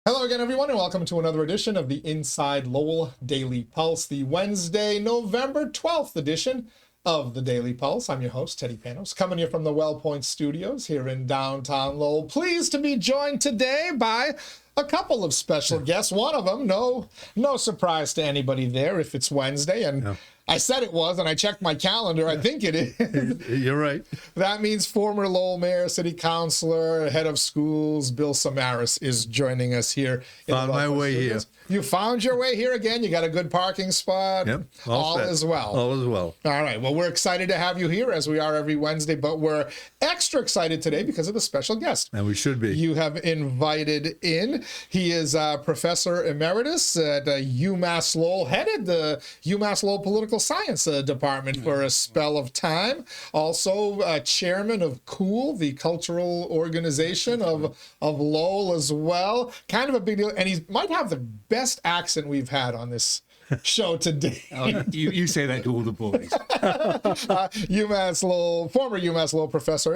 Hello again, everyone, and welcome to another edition of the Inside Lowell Daily Pulse, the Wednesday, November 12th edition of the Daily Pulse. I'm your host, Teddy Panos, coming here from the WellPoint Studios here in downtown Lowell. Pleased to be joined today by a couple of special guests. One of them, no surprise to anybody there if it's Wednesday, and no. I said it was, and I checked my calendar. I think it is. You're right. That means former Lowell Mayor, City Councilor, Head of Schools, Bill Samaras is joining us here. Found my way here. You found your way here again. You got a good parking spot. Yep. All is well. All is well. All right. Well, we're excited to have you here, as we are every Wednesday, but we're extra excited today because of the special guest. And we should be. You have invited in. He is Professor Emeritus at UMass Lowell, headed the UMass Lowell Political Science Department for a spell of time. Also, chairman of COOL, the cultural organization of Lowell as well. Kind of a big deal. And he might have the best accent we've had on this show today. You say that to all the boys. UMass Lowell, former UMass Lowell Professor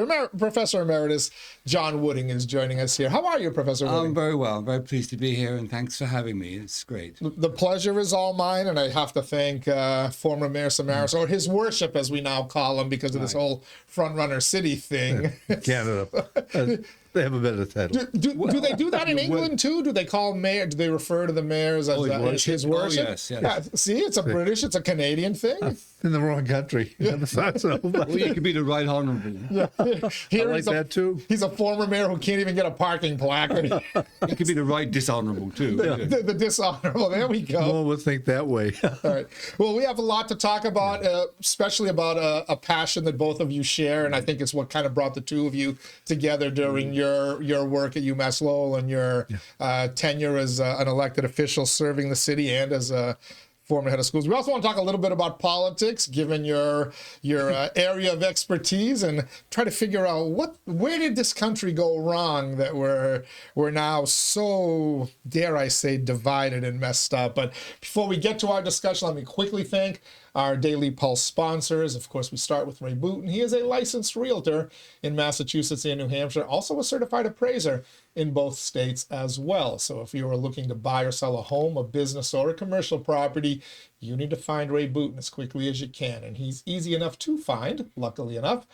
Emeritus John Wooding is joining us here. How are you, Professor Wooding? I'm very well. I'm very pleased to be here, and thanks for having me. It's great. The pleasure is all mine, and I have to thank former Mayor Samaras, or his worship, as we now call him, because of this whole front-runner city thing. Canada. They have a better title. Do they do that in England too? Do they call mayor? Do they refer to the mayors as his worship? Oh, yes. Yeah. See, it's a British, it's a Canadian thing. In the wrong country. Well, you could be the right honorable. Yeah. Here I like that too. He's a former mayor who can't even get a parking placard. You could be the right dishonorable too. The dishonorable. There we go. No one would think that way. All right. Well, we have a lot to talk about, especially about a passion that both of you share, and I think it's what kind of brought the two of you together during your work at UMass Lowell and your tenure as an elected official serving the city and as a former head of schools. We also want to talk a little bit about politics, given your area of expertise, and try to figure out where did this country go wrong that we're now so, dare I say, divided and messed up. But before we get to our discussion, let me quickly thank our Daily Pulse sponsors. Of course, we start with Ray Booten. He is a licensed realtor in Massachusetts and New Hampshire, also a certified appraiser in both states as well. So if you are looking to buy or sell a home, a business, or a commercial property, you need to find Ray Booten as quickly as you can. And he's easy enough to find, luckily enough,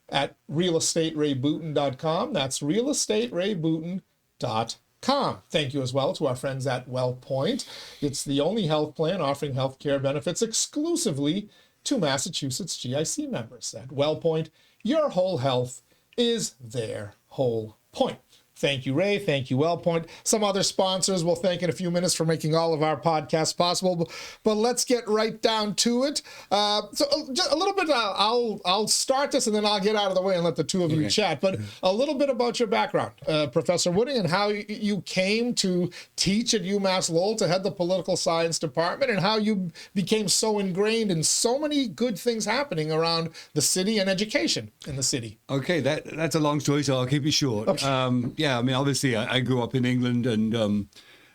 at realestaterayBooten.com. That's realestaterayBooten.com. Thank you as well to our friends at WellPoint. It's the only health plan offering health care benefits exclusively to Massachusetts GIC members. At WellPoint, your whole health is their whole point. Thank you, Ray. Thank you, WellPoint. Some other sponsors we'll thank in a few minutes for making all of our podcasts possible. But let's get right down to it. So just a little bit, I'll start this and then I'll get out of the way and let the two of you chat. But a little bit about your background, Professor Wooding, and how you came to teach at UMass Lowell to head the political science department, and how you became so ingrained in so many good things happening around the city and education in the city. Okay, that's a long story, so I'll keep it short. Okay. Yeah, I mean, obviously, I grew up in England, and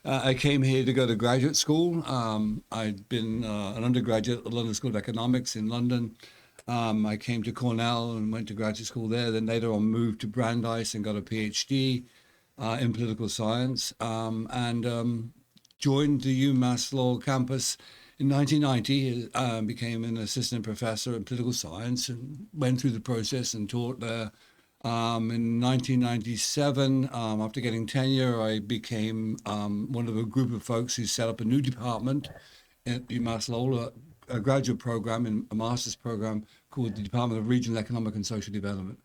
I came here to go to graduate school. I'd been an undergraduate at the London School of Economics in London. I came to Cornell and went to graduate school there. Then later on moved to Brandeis and got a PhD in political science, and joined the UMass Lowell campus in 1990. Became an assistant professor in political science and went through the process and taught there. In 1997, after getting tenure, I became one of a group of folks who set up a new department at UMass Lowell, a graduate program and a master's program called the Department of Regional Economic and Social Development.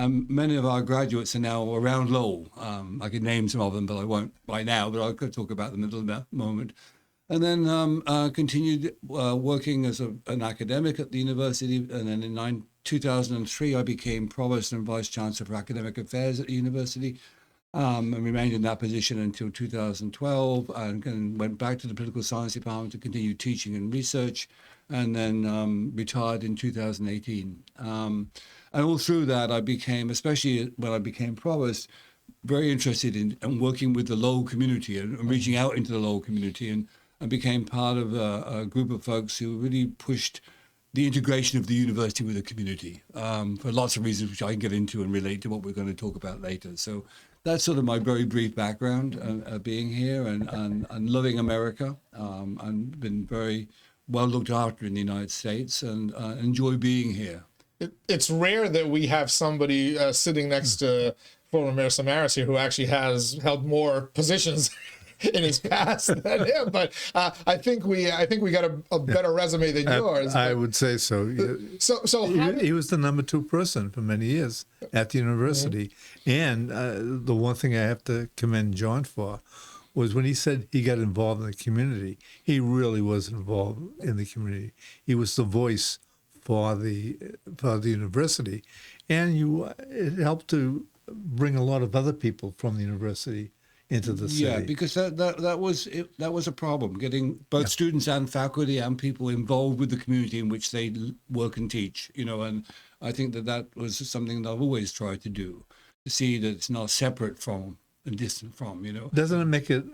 Many of our graduates are now around Lowell. I could name some of them, but I won't right now, but I could talk about them in a little moment. And then continued working as an academic at the university. And then in 2003, I became Provost and Vice Chancellor for Academic Affairs at the university, and remained in that position until 2012, and went back to the Political Science Department to continue teaching and research, and then retired in 2018. And all through that, I became, especially when I became Provost, very interested in working with the Lowell community and reaching out into the Lowell community, and became part of a group of folks who really pushed the integration of the university with the community for lots of reasons, which I can get into and relate to what we're going to talk about later. So that's sort of my very brief background, being here and loving America, and been very well looked after in the United States, and enjoy being here. It's rare that we have somebody sitting next to former Mayor Samaras here who actually has held more positions in his past than him. But I think we got a better resume than yours. I would say so. So He was the number 2 person for many years at the university. And the one thing I have to commend John for was when he said he got involved in the community, he really was involved in the community. He was the voice for the university, and it helped to bring a lot of other people from the university into the city. Yeah, because that was a problem, getting both students and faculty and people involved with the community in which they work and teach. And I think that was something that I've always tried to do, to see that it's not separate from and distant from. Doesn't it make it?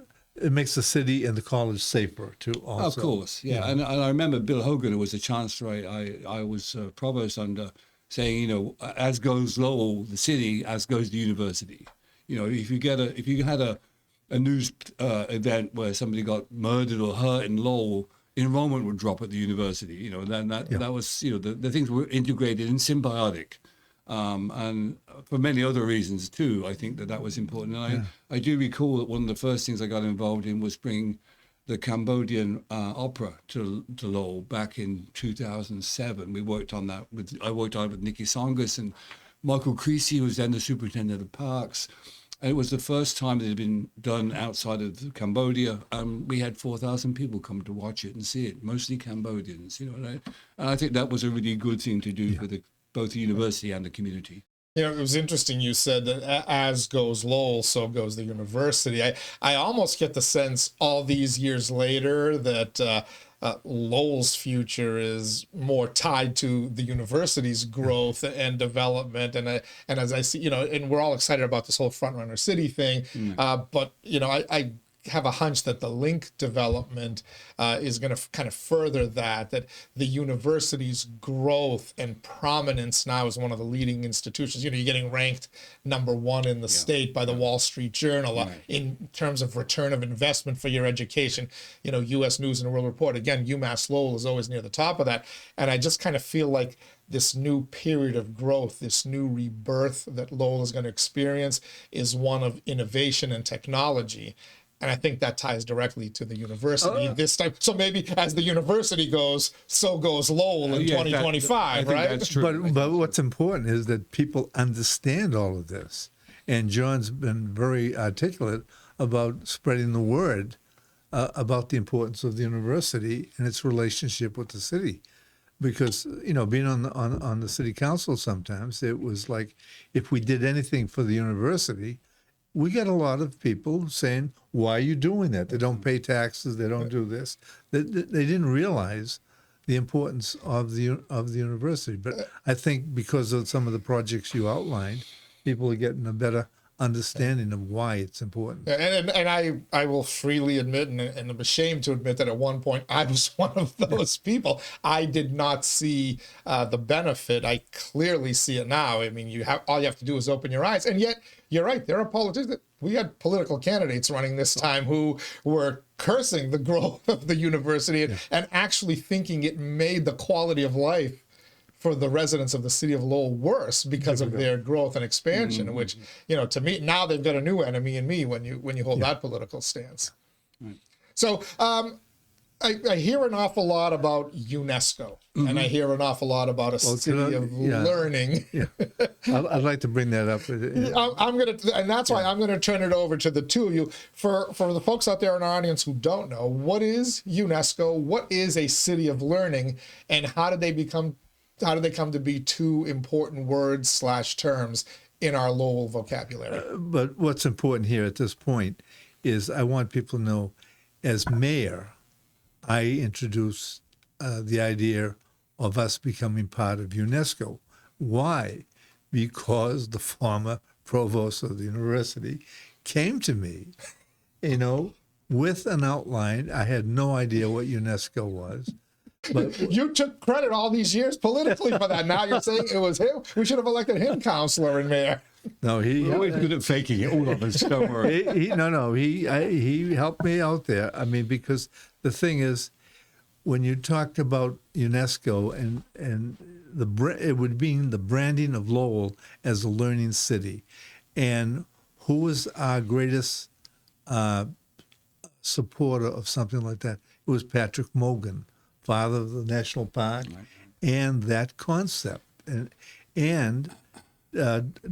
It makes the city and the college safer too. Also, of course, yeah. And I remember Bill Hogan, who was the chancellor I was provost under, saying, as goes Lowell, the city, as goes the university. If you had a news event where somebody got murdered or hurt in Lowell, enrollment would drop at the university. Then that was the things were integrated and symbiotic. And for many other reasons too, I think that was important. And I do recall that one of the first things I got involved in was bringing the Cambodian opera to Lowell back in 2007. I worked on it with Nikki Songus and Michael Creasy, who was then the superintendent of parks. And it was the first time that it had been done outside of Cambodia. We had 4,000 people come to watch it and see it, mostly Cambodians. And I think that was a really good thing to do for both the university and the community. It was interesting you said that as goes Lowell, so goes the university. I almost get the sense all these years later that Lowell's future is more tied to the university's growth and development. And as I see, and we're all excited about this whole Frontrunner City thing. But, I have a hunch that the link development is going to kind of further that the university's growth and prominence now as one of the leading institutions. You're getting ranked #1 in the state by the Wall Street Journal in terms of return of investment for your education. U.S. News and World Report. Again, UMass Lowell is always near the top of that. And I just kind of feel like this new period of growth, this new rebirth that Lowell is going to experience is one of innovation and technology. And I think that ties directly to the university this time. So maybe as the university goes, so goes Lowell in 2025, right? That's true. But what's important is that people understand all of this. And John's been very articulate about spreading the word about the importance of the university and its relationship with the city. Because, being on the city council sometimes, it was like if we did anything for the university, we got a lot of people saying, why are you doing that? They don't pay taxes. They don't do this. They didn't realize the importance of the university. But I think because of some of the projects you outlined, people are getting a better understanding of why it's important. And I will freely admit, and I'm ashamed to admit that at one point I was one of those people. I did not see the benefit. I clearly see it now. I mean, all you have to do is open your eyes. And yet, you're right. There are politicians. We had political candidates running this time who were cursing the growth of the university and actually thinking it made the quality of life for the residents of the city of Lowell worse because of their growth and expansion, which, to me, now they've got a new enemy in me when you hold that political stance. Right. So I hear an awful lot about UNESCO, and I hear an awful lot about a city of learning. I'd like to bring that up. And that's why I'm gonna turn it over to the two of you. For the folks out there in our audience who don't know, what is UNESCO? What is a city of learning, and how did they come to be two important words / terms in our Lowell vocabulary? But what's important here at this point is I want people to know, as mayor, I introduced the idea of us becoming part of UNESCO. Why? Because the former provost of the university came to me, with an outline. I had no idea what UNESCO was. But you took credit all these years politically for that. Now you're saying it was him. We should have elected him counselor and mayor. No, We're always good at faking it, all of us, don't worry. he helped me out there. I mean, because the thing is, when you talked about UNESCO and it would mean the branding of Lowell as a learning city, and who was our greatest supporter of something like that? It was Patrick Morgan, father of the national park, and that concept, and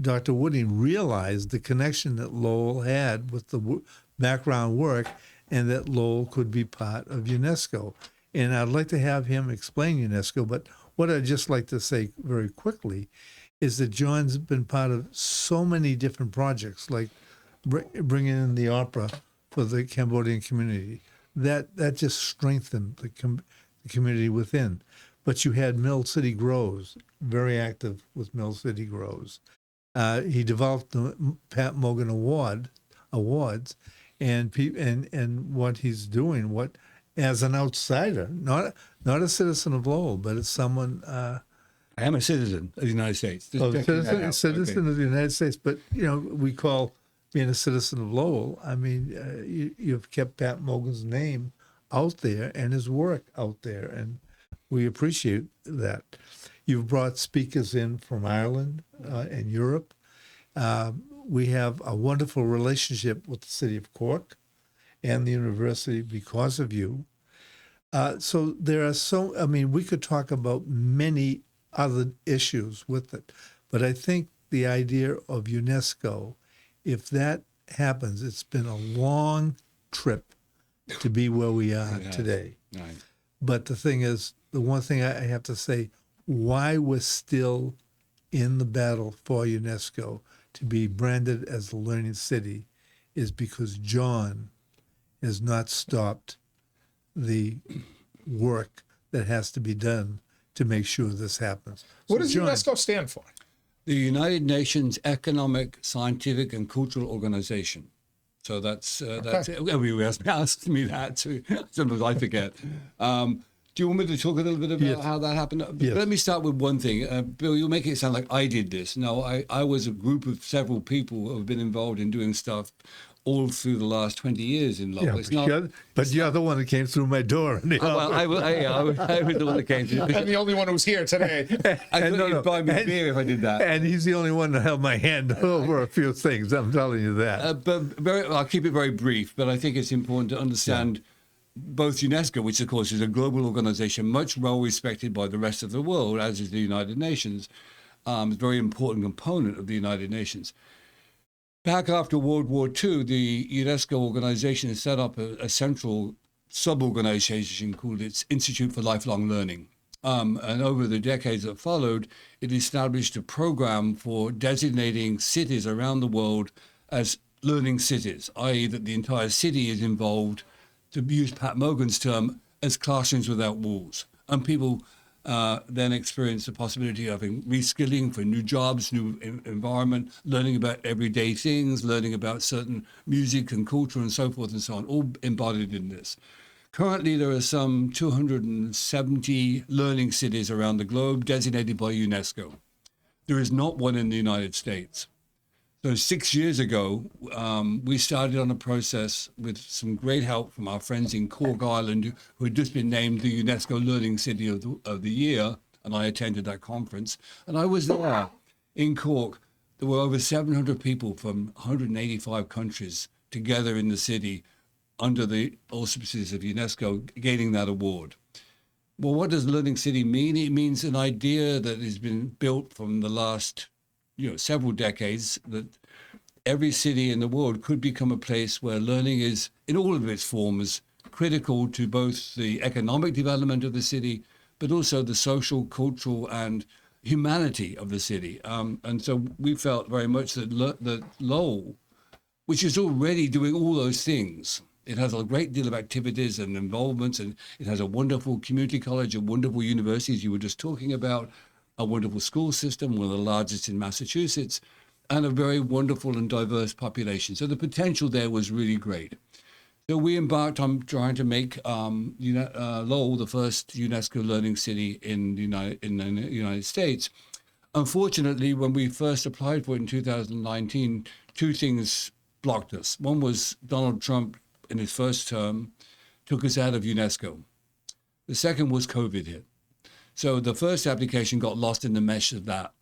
Dr. Wooding realized the connection that Lowell had with the background work, and that Lowell could be part of UNESCO. And I'd like to have him explain UNESCO, but what I'd just like to say very quickly is that John's been part of so many different projects, like bringing in the opera for the Cambodian community. That just strengthened the community within. But you had Mill City Grows, very active with Mill City Grows. He developed the Pat Morgan Awards, and what he's doing, as an outsider, not a citizen of Lowell, but as someone. I am a citizen of the United States. Citizen of the United States, but we call being a citizen of Lowell. I mean, you've kept Pat Morgan's name out there and his work out there, and we appreciate that. You've brought speakers in from Ireland and Europe. We have a wonderful relationship with the city of Cork and the university because of you. So there are we could talk about many other issues with it, but I think the idea of UNESCO, if that happens, it's been a long trip to be where we are today. Right. But the thing is, the one thing I have to say, why we're still in the battle for UNESCO to be branded as a learning city is because John has not stopped the work that has to be done to make sure this happens. What does UNESCO stand for? The United Nations Economic, Scientific, and Cultural Organization. So that's it. Everybody asked me that too. Sometimes I forget. Do you want me to talk a little bit about how that happened? Yes. Let me start with one thing. Bill, you're making it sound like I did this. No, I was a group of several people who have been involved in doing stuff all through the last 20 years in Lowell. But you're the one that came through my door. Well, I was the one that came through. I'm the only one who's here today. I thought you'd buy me a beer if I did that. And he's the only one that held my hand over a few things. I'm telling you that. I'll keep it very brief, but I think it's important to understand both UNESCO, which of course is a global organization, much well respected by the rest of the world, as is the United Nations, a very important component of the United Nations. Back after World War II, the UNESCO organization set up a central sub-organization called its Institute for Lifelong Learning. And over the decades that followed, it established a program for designating cities around the world as learning cities, i.e. that the entire city is involved, to use Pat Morgan's term, as classrooms without walls. And people then experience the possibility of reskilling for new jobs, new environment, learning about everyday things, learning about certain music and culture and so forth and so on, all embodied in this. Currently, there are some 270 learning cities around the globe designated by UNESCO. There is not one in the United States. So 6 years ago, we started on a process with some great help from our friends in Cork, Ireland, who had just been named the UNESCO Learning City of the Year, and I attended that conference. And I was there in Cork. There were over 700 people from 185 countries together in the city under the auspices of UNESCO gaining that award. Well, what does Learning City mean? It means an idea that has been built from the last several decades, that every city in the world could become a place where learning is, in all of its forms, critical to both the economic development of the city, but also the social, cultural, and humanity of the city. And so we felt very much that Lowell, which is already doing all those things, it has a great deal of activities and involvements, and it has a wonderful community college, a wonderful university, as you were just talking about, a wonderful school system, one of the largest in Massachusetts, and a very wonderful and diverse population. So the potential there was really great. So we embarked on trying to make Lowell the first UNESCO learning city in the United States. Unfortunately, when we first applied for it in 2019, two things blocked us. One was Donald Trump, in his first term, took us out of UNESCO. The second was COVID hit. So the first application got lost in the mesh of that.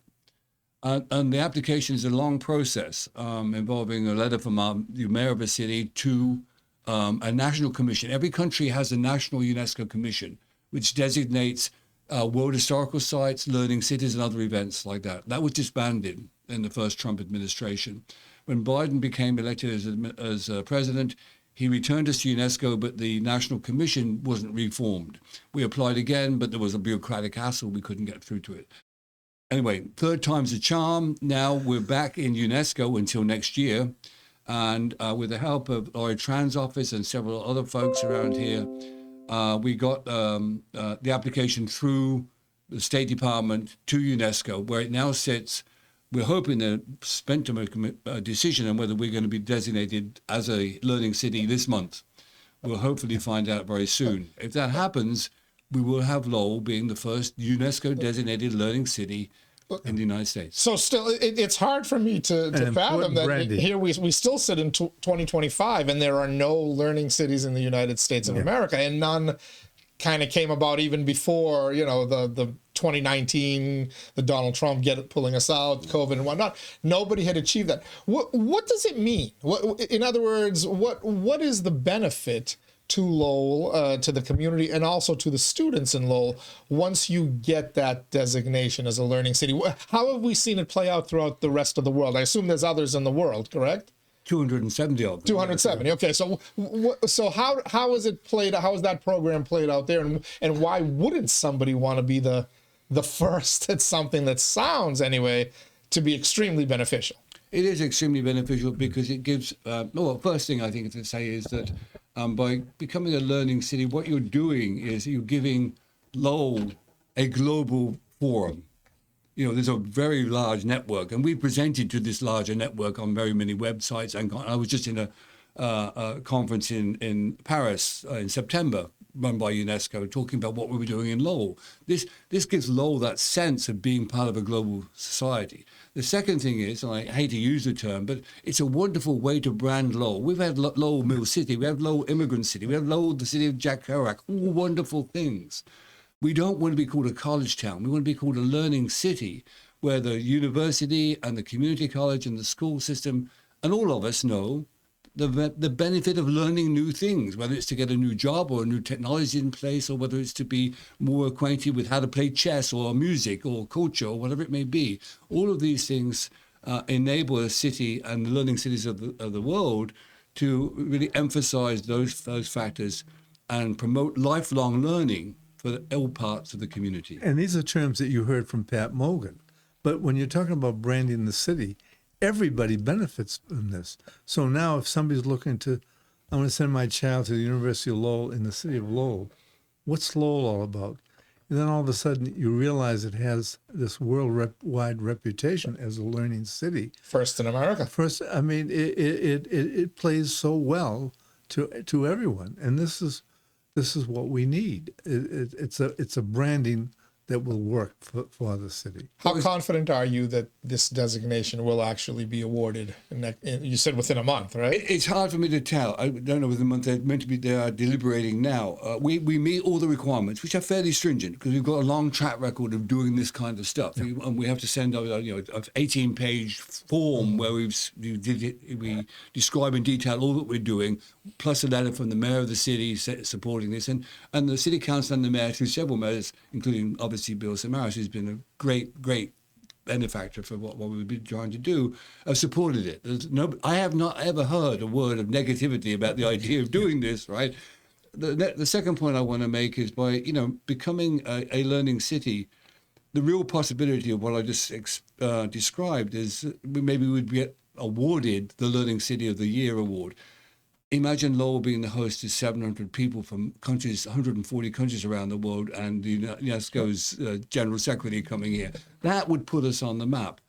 And the application is a long process involving a letter from the mayor of a city to a national commission. Every country has a national UNESCO commission, which designates world historical sites, learning cities, and other events like that. That was disbanded in the first Trump administration. When Biden became elected as president, he returned us to UNESCO, but the National Commission wasn't reformed. We applied again, but there was a bureaucratic hassle. We couldn't get through to it. Anyway, third time's a charm. Now we're back in UNESCO until next year. And with the help of Laurie Tran's office and several other folks around here, we got the application through the State Department to UNESCO, where it now sits. We're hoping they're spent to make a decision on whether we're going to be designated as a learning city this month. We'll hopefully find out very soon. If that happens, we will have Lowell being the first UNESCO-designated learning city in the United States. So still, it's hard for me to fathom that here we still sit in 2025 and there are no learning cities in the United States of America, and none kind of came about even before, the 2019, the Donald Trump pulling us out, COVID and whatnot. Nobody had achieved that. What does it mean? In other words, what is the benefit to Lowell, to the community, and also to the students in Lowell once you get that designation as a learning city? How have we seen it play out throughout the rest of the world? I assume there's others in the world, correct? 270 of them. 270. Okay, so how is it played? How is that program played out there, and why wouldn't somebody want to be the first at something that sounds anyway to be extremely beneficial? It is extremely beneficial because it gives. Well, first thing I think to say is that by becoming a learning city, what you're doing is you're giving Lowell a global forum. There's a very large network, and we presented to this larger network on very many websites. And I was just in a conference in Paris in September, run by UNESCO, talking about what we were doing in Lowell. This gives Lowell that sense of being part of a global society. The second thing is, and I hate to use the term, but it's a wonderful way to brand Lowell. We've had Lowell Mill City, we have Lowell Immigrant City, we have Lowell, the city of Jack Kerouac, all wonderful things. We don't want to be called a college town. We want to be called a learning city where the university and the community college and the school system and all of us know the benefit of learning new things, whether it's to get a new job or a new technology in place, or whether it's to be more acquainted with how to play chess or music or culture or whatever it may be. All of these things enable a city and the learning cities of the world to really emphasize those factors and promote lifelong learning for all parts of the community. And these are terms that you heard from Pat Mogan. But when you're talking about branding the city, everybody benefits from this. So now if somebody's looking to, I want to send my child to the University of Lowell in the city of Lowell, what's Lowell all about? And then all of a sudden you realize it has this worldwide reputation as a learning city. First in America. I mean, it plays so well to everyone. And this is what we need. It's a branding that will work for the city. How confident are you that this designation will actually be awarded? You said within a month, right? It's hard for me to tell. I don't know within a month. They are deliberating now. We meet all the requirements, which are fairly stringent because we've got a long track record of doing this kind of stuff. Yeah. And we have to send out an 18-page form where we describe in detail all that we're doing, plus a letter from the mayor of the city supporting this, and the city council and the mayor, through several mayors, including obviously Bill Samaras, who's been a great benefactor for what we've been trying to do, have supported it. I have not ever heard a word of negativity about the idea of doing this, right? The second point I want to make is by, becoming a learning city, the real possibility of what I just described is maybe we'd get awarded the Learning City of the Year award. Imagine Lowell being the host to 700 people from 140 countries around the world, and UNESCO's General Secretary coming here. That would put us on the map.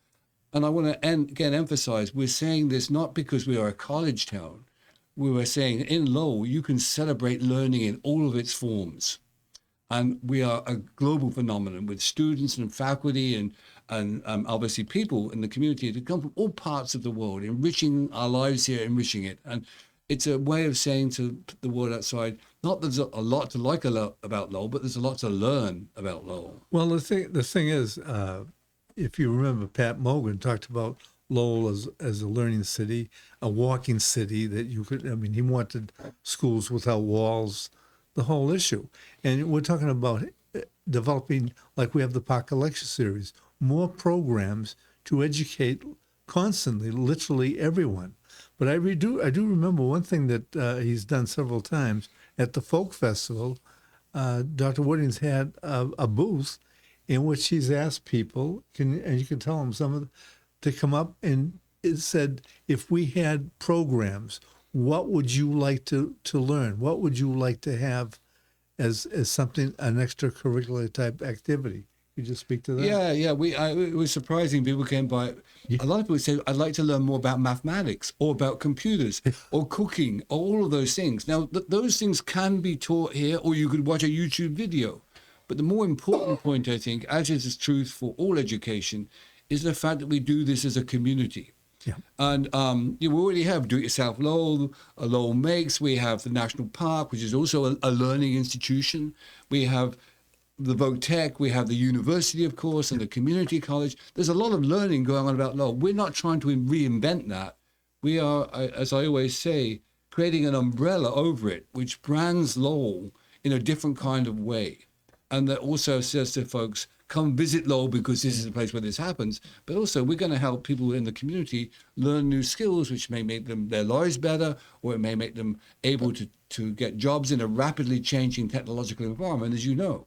And I want to again emphasize, we're saying this not because we are a college town. We were saying in Lowell, you can celebrate learning in all of its forms. And we are a global phenomenon with students and faculty and obviously people in the community to come from all parts of the world, enriching our lives here, enriching it. And it's a way of saying to the world outside, not that there's a lot to like about Lowell, but there's a lot to learn about Lowell. Well, the thing is, if you remember, Pat Morgan talked about Lowell as a learning city, a walking city that you could. I mean, he wanted schools without walls, the whole issue. And we're talking about developing, like we have the Parker Lecture Series, more programs to educate constantly, literally everyone. But I do remember one thing that he's done several times at the Folk Festival. Dr. Woodings had a booth in which he's asked people, and you can tell them to come up, and it said, if we had programs, what would you like to learn? What would you like to have as something, an extracurricular type activity? You just speak to that? Yeah. It was surprising. People came by. A lot of people say, I'd like to learn more about mathematics or about computers or cooking or all of those things. Now, those things can be taught here, or you could watch a YouTube video. But the more important point, I think, as is the truth for all education, is the fact that we do this as a community. Yeah. And we already have Do-It-Yourself Lowell, Lowell Makes. We have the National Park, which is also a learning institution. We have the Vo-Tech, we have the university, of course, and the community college. There's a lot of learning going on about Lowell. We're not trying to reinvent that. We are, as I always say, creating an umbrella over it, which brands Lowell in a different kind of way. And that also says to folks, come visit Lowell because this is a place where this happens. But also, we're going to help people in the community learn new skills, which may make their lives better, or it may make them able to get jobs in a rapidly changing technological environment. As you know,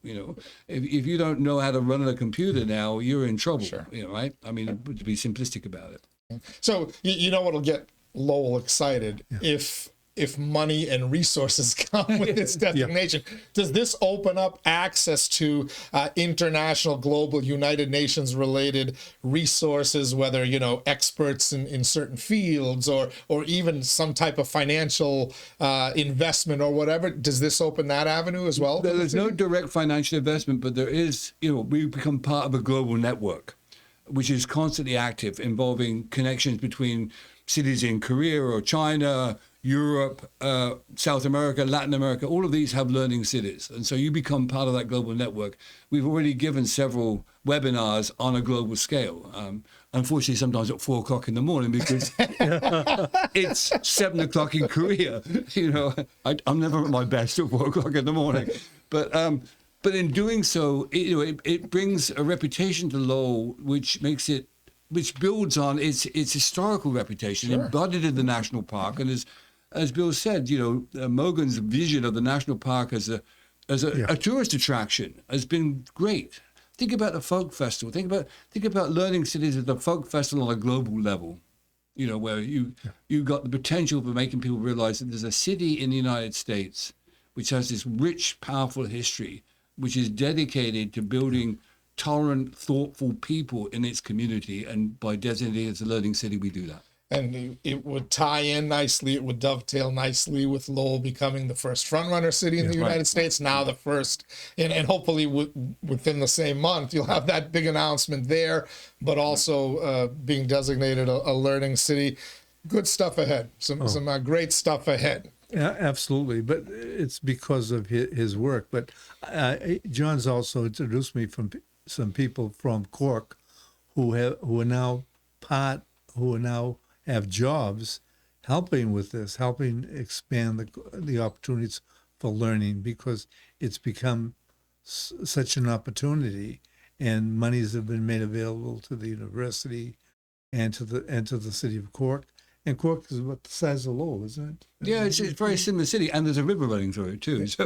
if you don't know how to run a computer now, you're in trouble. Sure. Right? I mean, to be simplistic about it. So you know what'll get Lowell excited if money and resources come with this designation. Does this open up access to international, global, United Nations related resources, whether, experts in certain fields or even some type of financial investment or whatever? Does this open that avenue as well? There's no direct financial investment, but there is, we become part of a global network, which is constantly active, involving connections between cities in Korea or China, Europe, South America, Latin America. All of these have learning cities. And so you become part of that global network. We've already given several webinars on a global scale. Unfortunately, sometimes at 4 o'clock in the morning because it's 7 o'clock in Korea. I'm never at my best at 4 o'clock in the morning. But in doing so, it brings a reputation to Lowell, which builds on its historical reputation, embodied in the national park. And as Bill said, Morgan's vision of the national park as a tourist attraction has been great. Think about the folk festival. Think about learning cities at the folk festival on a global level. Where you got the potential for making people realize that there's a city in the United States which has this rich, powerful history, which is dedicated to building tolerant, thoughtful people in its community, and by designating it as a learning city, we do that. And it would tie in nicely, it would dovetail nicely with Lowell becoming the first frontrunner city in the United States, now the first, and hopefully within the same month, you'll have that big announcement there, but also being designated a learning city. Good stuff ahead, some great stuff ahead. Yeah, absolutely, but it's because of his work. But John's also introduced me from some people from Cork who now have jobs helping with this, helping expand the opportunities for learning, because it's become such an opportunity, and monies have been made available to the university and to the city of Cork. And Cork is about the size of Lowell, isn't it? Yeah, it's a very similar city, and there's a river running through it too. So,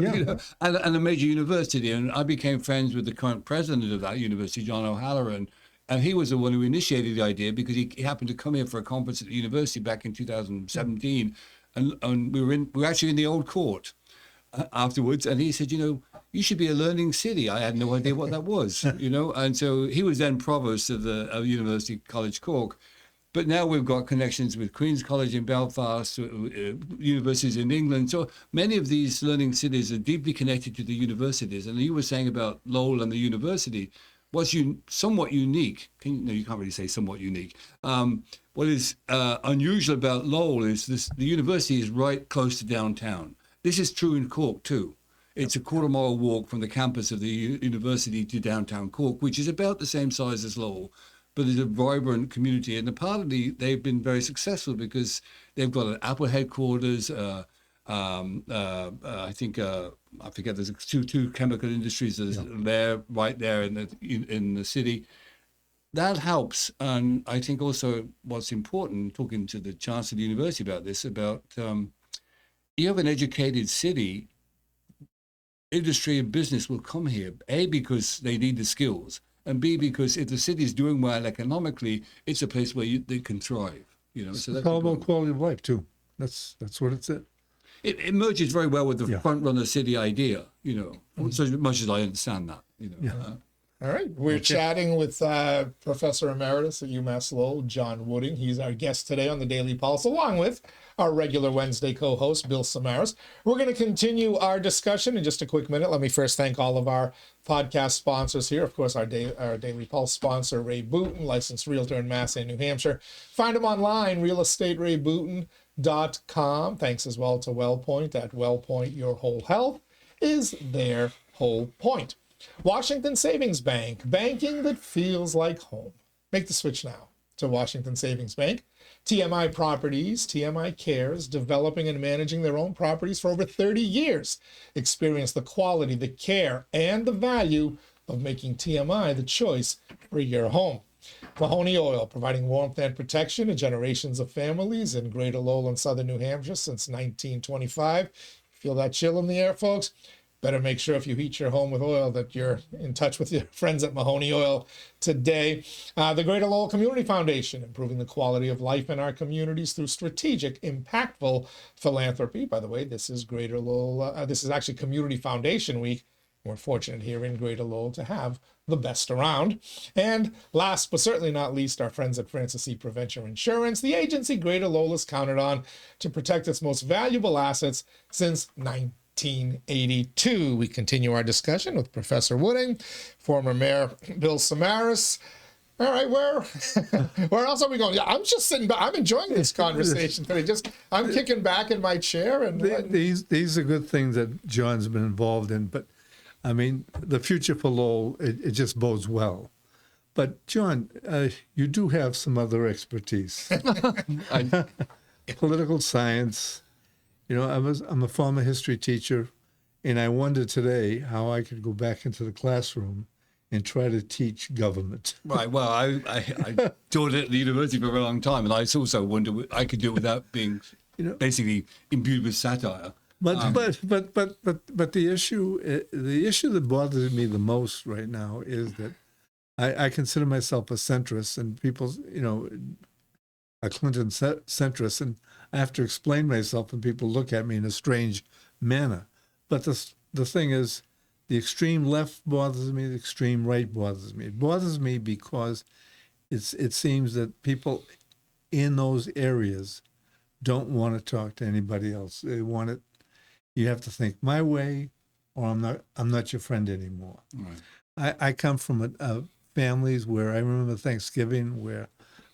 and a major university. And I became friends with the current president of that university, John O'Halloran, and he was the one who initiated the idea because he happened to come here for a conference at the university back in 2017, and we were actually in the old court afterwards, and he said, you should be a learning city. I had no idea what that was, and so he was then provost of the University College Cork. But now we've got connections with Queen's College in Belfast, universities in England. So many of these learning cities are deeply connected to the universities. And you were saying about Lowell and the university. what's somewhat unique, you can't really say somewhat unique. What is unusual about Lowell is the university is right close to downtown. This is true in Cork too. It's a quarter-mile walk from the campus of the university to downtown Cork, which is about the same size as Lowell, but it's a vibrant community. And apparently they've been very successful because they've got an Apple headquarters. I think I forget. There's two chemical industries that are there, right there in the city. That helps, and I think also what's important, talking to the chancellor of the university about this, about you have an educated city, industry and business will come here, A, because they need the skills, and B, because if the city is doing well economically, it's a place where they can thrive. So that's all about quality of life too. That's what it's at. It merges very well with the front runner city idea, so much as I understand that, All right. We're chatting with Professor Emeritus at UMass Lowell, John Wooding. He's our guest today on the Daily Pulse, along with our regular Wednesday co-host, Bill Samaras. We're going to continue our discussion in just a quick minute. Let me first thank all of our podcast sponsors here. Of course, our Daily Pulse sponsor, Ray Booten, licensed realtor in Mass and New Hampshire. Find him online, realestaterayBooten.com. Thanks as well to WellPoint at WellPoint. Your whole health is their whole point. Washington Savings Bank, banking that feels like home. Make the switch now to Washington Savings Bank. TMI Properties, TMI Cares, developing and managing their own properties for over 30 years. Experience the quality, the care, and the value of making TMI the choice for your home. Mahoney Oil, providing warmth and protection to generations of families in Greater Lowell and Southern New Hampshire since 1925. Feel that chill in the air, folks? Better make sure if you heat your home with oil that you're in touch with your friends at Mahoney Oil today. The Greater Lowell Community Foundation, improving the quality of life in our communities through strategic, impactful philanthropy. By the way, this is Greater Lowell. This is actually Community Foundation Week. We're fortunate here in Greater Lowell to have the best around. And last but certainly not least, our friends at Francis E. Prevention Insurance, the agency Greater Lowell has counted on to protect its most valuable assets since 1982. We continue our discussion with Professor Wooding, former Mayor Bill Samaras. All right, where else are we going? Yeah, I'm just sitting back. I'm enjoying this conversation today. I'm kicking back in my chair. And these are good things that John's been involved in. But, I mean, the future for Lowell, it just bodes well. But, John, you do have some other expertise. Political science. You know, I'm a former history teacher, and I wonder today how I could go back into the classroom and try to teach government. Right. Well, I taught at the university for a very long time, and I also wonder I could do it without being basically imbued with satire. But the issue that bothers me the most right now is that I consider myself a centrist, and people, a Clinton centrist, and I have to explain myself, and people look at me in a strange manner. But the thing is, the extreme left bothers me, the extreme right bothers me. It bothers me because it seems that people in those areas don't want to talk to anybody else. They want it. You have to think my way, or I'm not your friend anymore. Right. I come from families where I remember Thanksgiving, where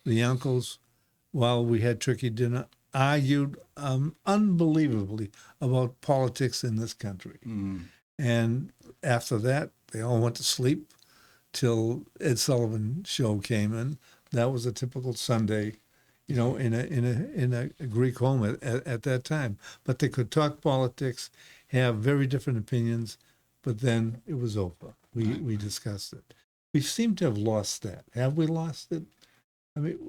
the uncles, while we had turkey dinner, argued unbelievably about politics in this country. Mm. And after that, they all went to sleep till Ed Sullivan show came in. That was a typical Sunday, in a Greek home at that time. But they could talk politics, have very different opinions, but then it was over. We discussed it. We seem to have lost that. Have we lost it? I mean,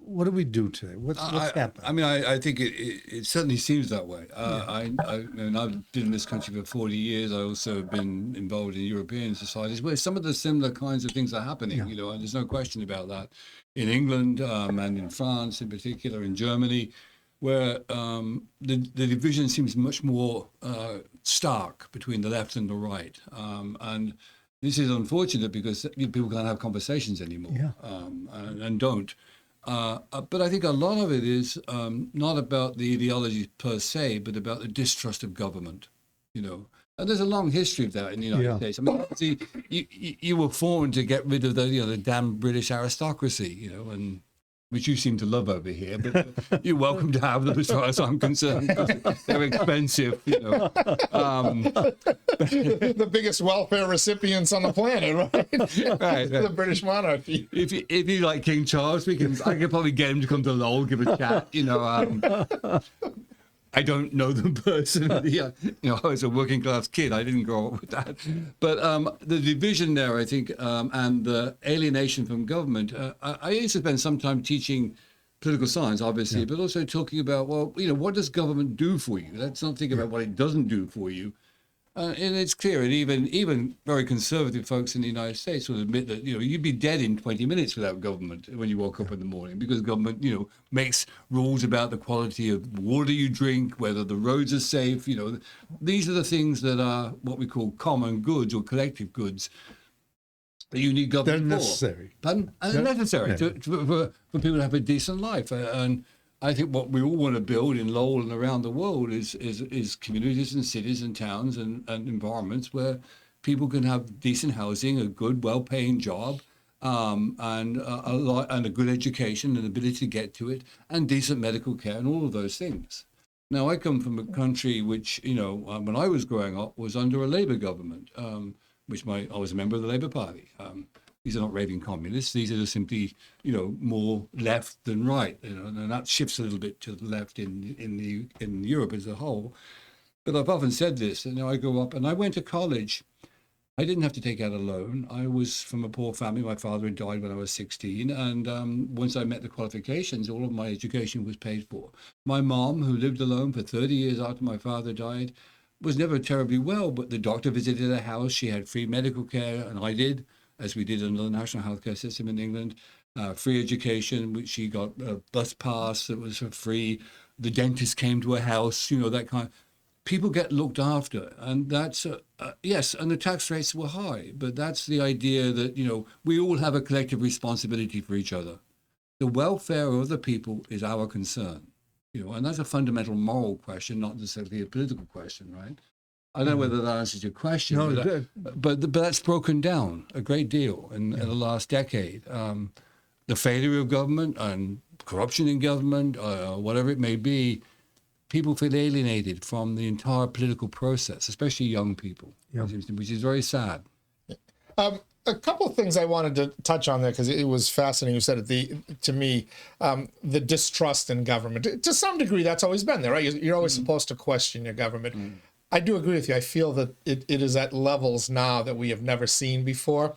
what do we do today? What's happened? I mean, I think it certainly seems that way. I've been in this country for 40 years. I also have been involved in European societies where some of the similar kinds of things are happening, and there's no question about that. In England and in France in particular, in Germany, where the division seems much more stark between the left and the right. And this is unfortunate because people can't have conversations anymore and don't. But I think a lot of it is not about the ideology per se, but about the distrust of government. And there's a long history of that in the United States. I mean, obviously, you were formed to get rid of the damn British aristocracy, and which you seem to love over here, but you're welcome to have them as far as I'm concerned. They're expensive, The biggest welfare recipients on the planet, right? Right. The British monarchy. If you like King Charles, I could probably get him to come to Lowell, give a chat. I don't know them personally. I was a working class kid. I didn't grow up with that. But the division there, I think, and the alienation from government. I used to spend some time teaching political science, obviously, but also talking about, well, what does government do for you? Let's not think about what it doesn't do for you. And it's clear, and even very conservative folks in the United States will admit that you'd be dead in 20 minutes without government when you woke up in the morning, because government makes rules about the quality of water you drink, whether the roads are safe. These are the things that are what we call common goods or collective goods that you need government They're for. necessary. Pardon? And they're necessary for people to have a decent life. And I think what we all want to build in Lowell and around the world is communities and cities and towns and environments where people can have decent housing, a good, well-paying job, and a good education and ability to get to it, and decent medical care and all of those things. Now, I come from a country which, when I was growing up, was under a Labour government, I was a member of the Labour Party. These are not raving communists. These are just simply, more left than right, and that shifts a little bit to the left in Europe as a whole. But I've often said this. I grew up and I went to college. I didn't have to take out a loan. I was from a poor family. My father had died when I was 16, and once I met the qualifications, all of my education was paid for. My mom, who lived alone for 30 years after my father died, was never terribly well, but the doctor visited her house. She had free medical care, and I did, as we did under the national healthcare system in England, free education, which she got a bus pass that was free. The dentist came to her house, that kind of. People get looked after, and that's, yes, and the tax rates were high, but that's the idea that, we all have a collective responsibility for each other. The welfare of other people is our concern, and that's a fundamental moral question, not necessarily a political question, right? I don't know whether that answers your question, No, but that's broken down a great deal in the last decade. The failure of government and corruption in government, whatever it may be, people feel alienated from the entire political process, especially young people, which is very sad. A couple of things I wanted to touch on there, because it was fascinating. You said it to me, the distrust in government. To some degree, that's always been there, right? You're always supposed to question your government. I do agree with you. I feel that it is at levels now that we have never seen before.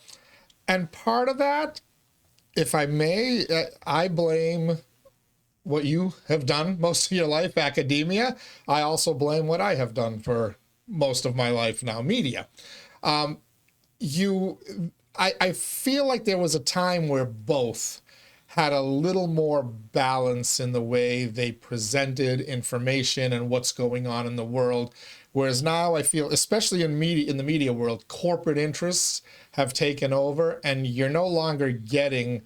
And part of that, if I may, I blame what you have done most of your life, academia. I also blame what I have done for most of my life now, media. I feel like there was a time where both had a little more balance in the way they presented information and what's going on in the world. Whereas now I feel, especially in the media world, corporate interests have taken over, and you're no longer getting,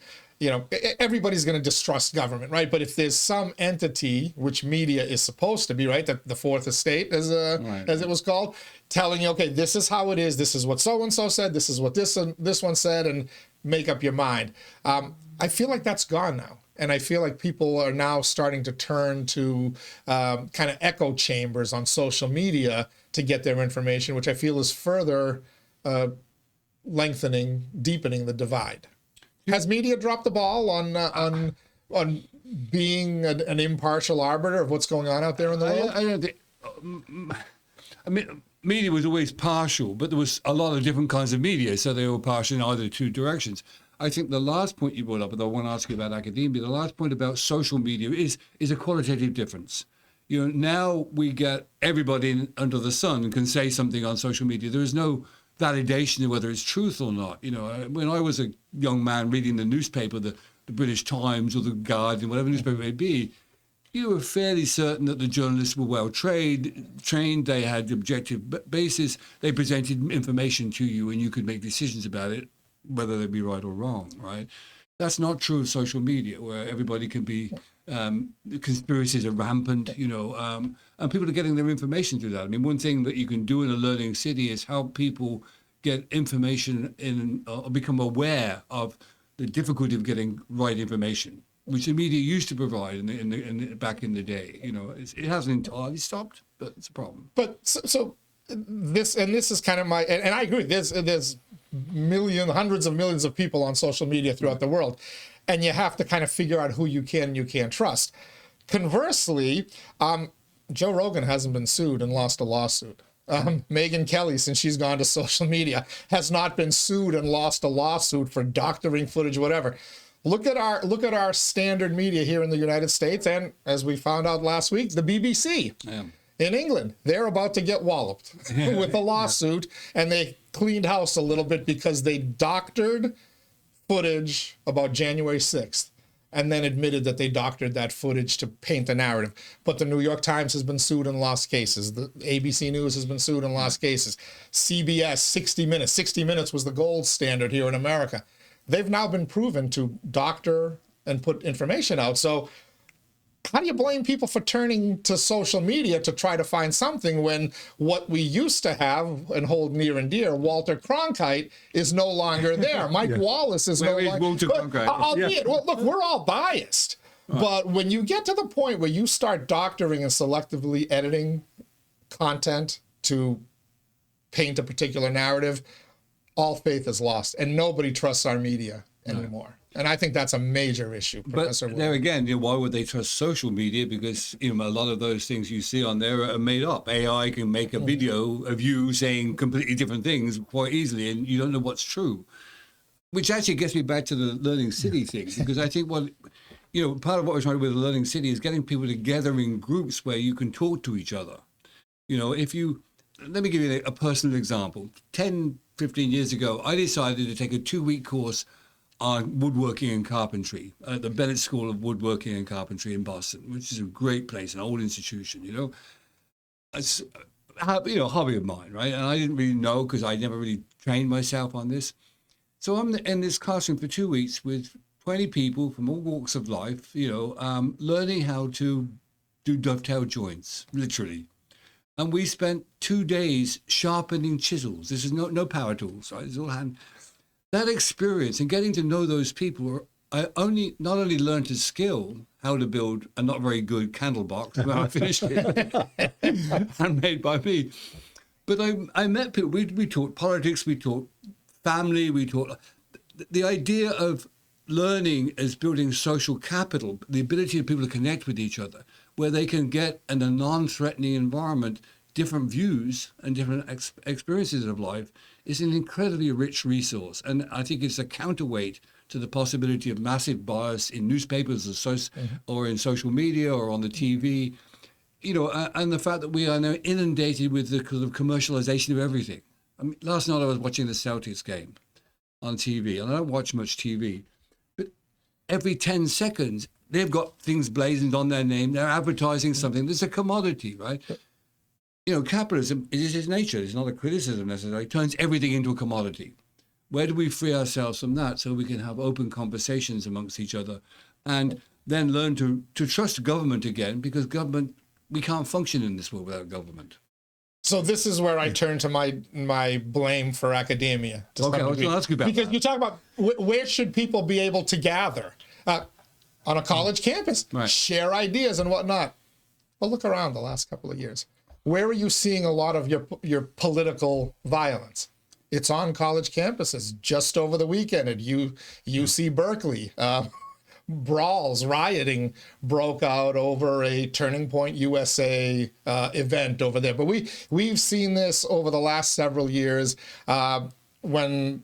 everybody's going to distrust government, right? But if there's some entity, which media is supposed to be, right, that the fourth estate, as it was called, telling you, okay, this is how it is, this is what so-and-so said, this is what this one said, and make up your mind. I feel like that's gone now. And I feel like people are now starting to turn to kind of echo chambers on social media to get their information, which I feel is further deepening the divide. Has media dropped the ball on being an impartial arbiter of what's going on out there in the world? I don't think. I mean, media was always partial, but there was a lot of different kinds of media, so they were partial in either two directions. I think the last point you brought up, and I want to ask you about academia, the last point about social media is a qualitative difference. Now we get everybody under the sun can say something on social media. There is no validation of whether it's truth or not. When I was a young man reading the newspaper, the British Times or the Guardian, whatever newspaper it may be, you were fairly certain that the journalists were well trained, they had objective basis, they presented information to you, and you could make decisions about it, whether they be right or wrong, right? That's not true of social media, where everybody can be The conspiracies are rampant, and people are getting their information through that. I mean, one thing that you can do in a learning city is help people get information in or become aware of the difficulty of getting right information, which the media used to provide back in the day. It hasn't entirely stopped, but it's a problem. But so this is kind of and I agree. There's hundreds of millions of people on social media throughout the world, and you have to kind of figure out who you can and you can't trust. Conversely, Joe Rogan hasn't been sued and lost a lawsuit. Megyn Kelly, since she's gone to social media, has not been sued and lost a lawsuit for doctoring footage, whatever. Look at our standard media here in the United States, and as we found out last week, the BBC. Yeah. In England, they're about to get walloped with a lawsuit, and they cleaned house a little bit because they doctored footage about January 6th and then admitted that they doctored that footage to paint a narrative. But the New York Times has been sued and lost cases. The ABC News has been sued and lost cases. CBS, 60 Minutes was the gold standard here in America. They've now been proven to doctor and put information out. So how do you blame people for turning to social media to try to find something when what we used to have and hold near and dear, Walter Cronkite, is no longer there? Mike Wallace is no longer. Walter Cronkite? Albeit, well, look, we're all biased. Right. But when you get to the point where you start doctoring and selectively editing content to paint a particular narrative, all faith is lost, and nobody trusts our media anymore. Right. And I think that's a major issue, Professor. But there again, why would they trust social media? Because a lot of those things you see on there are made up. AI can make a video of you saying completely different things quite easily, and you don't know what's true. Which actually gets me back to the Learning City thing, because I think part of what we're trying to do with the Learning City is getting people together in groups where you can talk to each other. Let me give you a personal example. 10, 15 years ago, I decided to take a 2-week course on woodworking and carpentry at the Bennett School of Woodworking and Carpentry in Boston, which is a great place, an old institution, It's a hobby of mine, right? And I didn't really know because I never really trained myself on this. So I'm in this classroom for 2 weeks with 20 people from all walks of life, learning how to do dovetail joints, literally. And we spent 2 days sharpening chisels. This is no power tools, right? It's all hand. That experience and getting to know those people, I not only learned a skill, how to build a not very good candle box when I finished it, handmade by me, but I met people. We taught politics, we taught family, we taught the idea of learning as building social capital, the ability of people to connect with each other, where they can get in a non-threatening environment different views and different experiences of life, is an incredibly rich resource. And I think it's a counterweight to the possibility of massive bias in newspapers or in social media or on the TV, and the fact that we are now inundated with the kind of commercialization of everything. I mean, last night I was watching the Celtics game on TV, and I don't watch much TV, but every 10 seconds, they've got things blazoned on their name. They're advertising something. There's a commodity, right? Capitalism, it is its nature. It's not a criticism necessarily. It turns everything into a commodity. Where do we free ourselves from that so we can have open conversations amongst each other and then learn to trust government again? Because government, we can't function in this world without government. So this is where I turn to my blame for academia. Okay, I was going to ask you about because that. You talk about where should people be able to gather on a college campus, right, share ideas and whatnot. Well, look around the last couple of years. Where are you seeing a lot of your political violence? It's on college campuses. Just over the weekend at UC Berkeley, brawls, rioting broke out over a Turning Point USA event over there. But we've seen this over the last several years when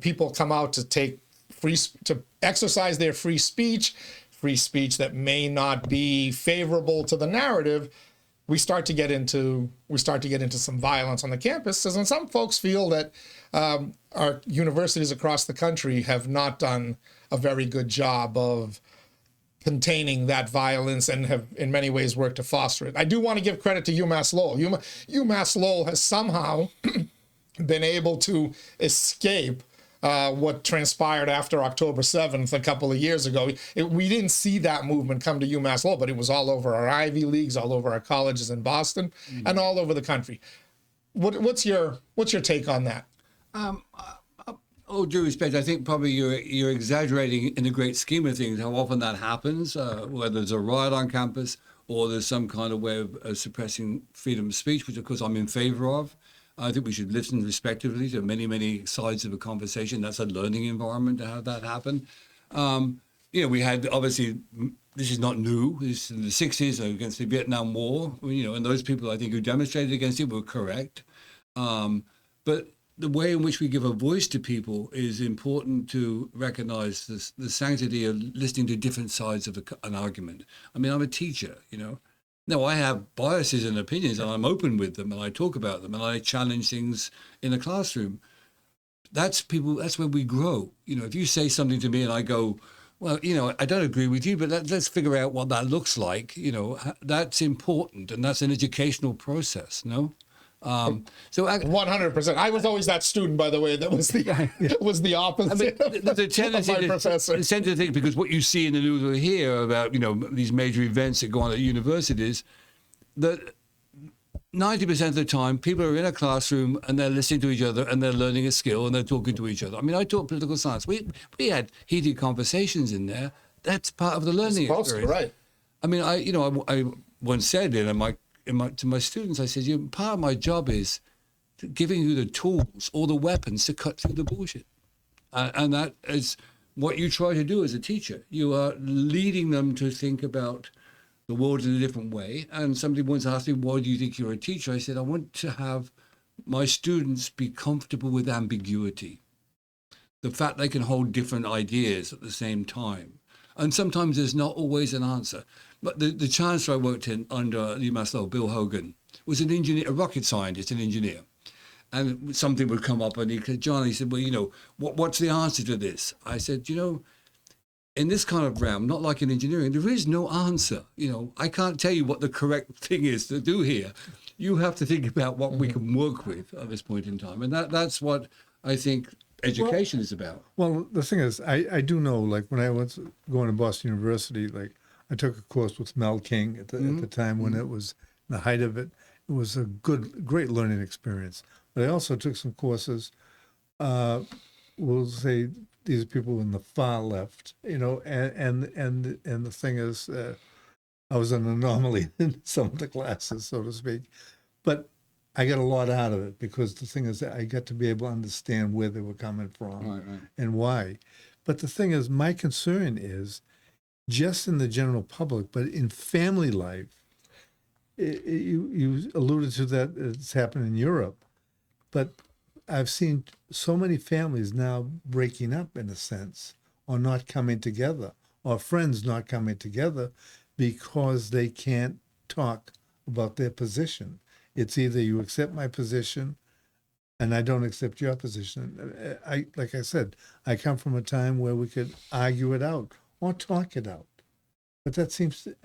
people come out to to exercise their free speech that may not be favorable to the narrative. We start to get into some violence on the campuses, and some folks feel that our universities across the country have not done a very good job of containing that violence and have in many ways worked to foster it. I do want to give credit to UMass Lowell. UMass Lowell has somehow been able to escape what transpired after October 7th a couple of years ago. We didn't see that movement come to UMass Lowell, but it was all over our Ivy Leagues, all over our colleges in Boston, and all over the country. What's your take on that? All due respect, I think probably you're exaggerating in the great scheme of things how often that happens, whether there's a riot on campus or there's some kind of way of suppressing freedom of speech, which of course I'm in favor of. I think we should listen respectively to many, many sides of a conversation. That's a learning environment to have that happen. We had, obviously, this is not new. This is in the 60s against the Vietnam War, and those people I think who demonstrated against it were correct. But the way in which we give a voice to people is important to recognize the sanctity of listening to different sides of an argument. I mean, I'm a teacher, Now, I have biases and opinions, and I'm open with them, and I talk about them, and I challenge things in a classroom. That's where we grow. If you say something to me and I go, well, I don't agree with you, but let's figure out what that looks like. That's important, and that's an educational process, no? So 100%. I was always that student, by the way, that was the opposite. I mean, there's a tendency of my professor. To think, because what you see in the news or hear about, these major events that go on at universities, that 90% of the time people are in a classroom and they're listening to each other and they're learning a skill and they're talking to each other. I mean, I taught political science. We had heated conversations in there. That's part of the learning experience. Right. I mean, I once said to my students, I said, part of my job is giving you the tools or the weapons to cut through the bullshit. And that is what you try to do as a teacher. You are leading them to think about the world in a different way. And somebody once asked me, why do you think you're a teacher? I said, I want to have my students be comfortable with ambiguity. The fact they can hold different ideas at the same time. And sometimes there's not always an answer. But the chancellor I worked in under UMass Lowell, Bill Hogan, was an engineer, a rocket scientist, an engineer. And something would come up and he said, well, what's the answer to this? I said, in this kind of realm, not like in engineering, there is no answer. I can't tell you what the correct thing is to do here. You have to think about what we can work with at this point in time. And that's what I think education is about. Well, the thing is, I do know, like when I was going to Boston University, like I took a course with Mel King at the time when it was the height of it. It was a great learning experience. But I also took some courses, we'll say these people in the far left, and the thing is, I was an anomaly in some of the classes, so to speak. But I got a lot out of it because the thing is that I got to be able to understand where they were coming from and why. But the thing is, my concern is just in the general public, but in family life, you alluded to that it's happened in Europe, but I've seen so many families now breaking up in a sense, or not coming together, or friends not coming together because they can't talk about their position. It's either you accept my position and I don't accept your position. Like I said, I come from a time where we could argue it out or talk it out. But that seems to,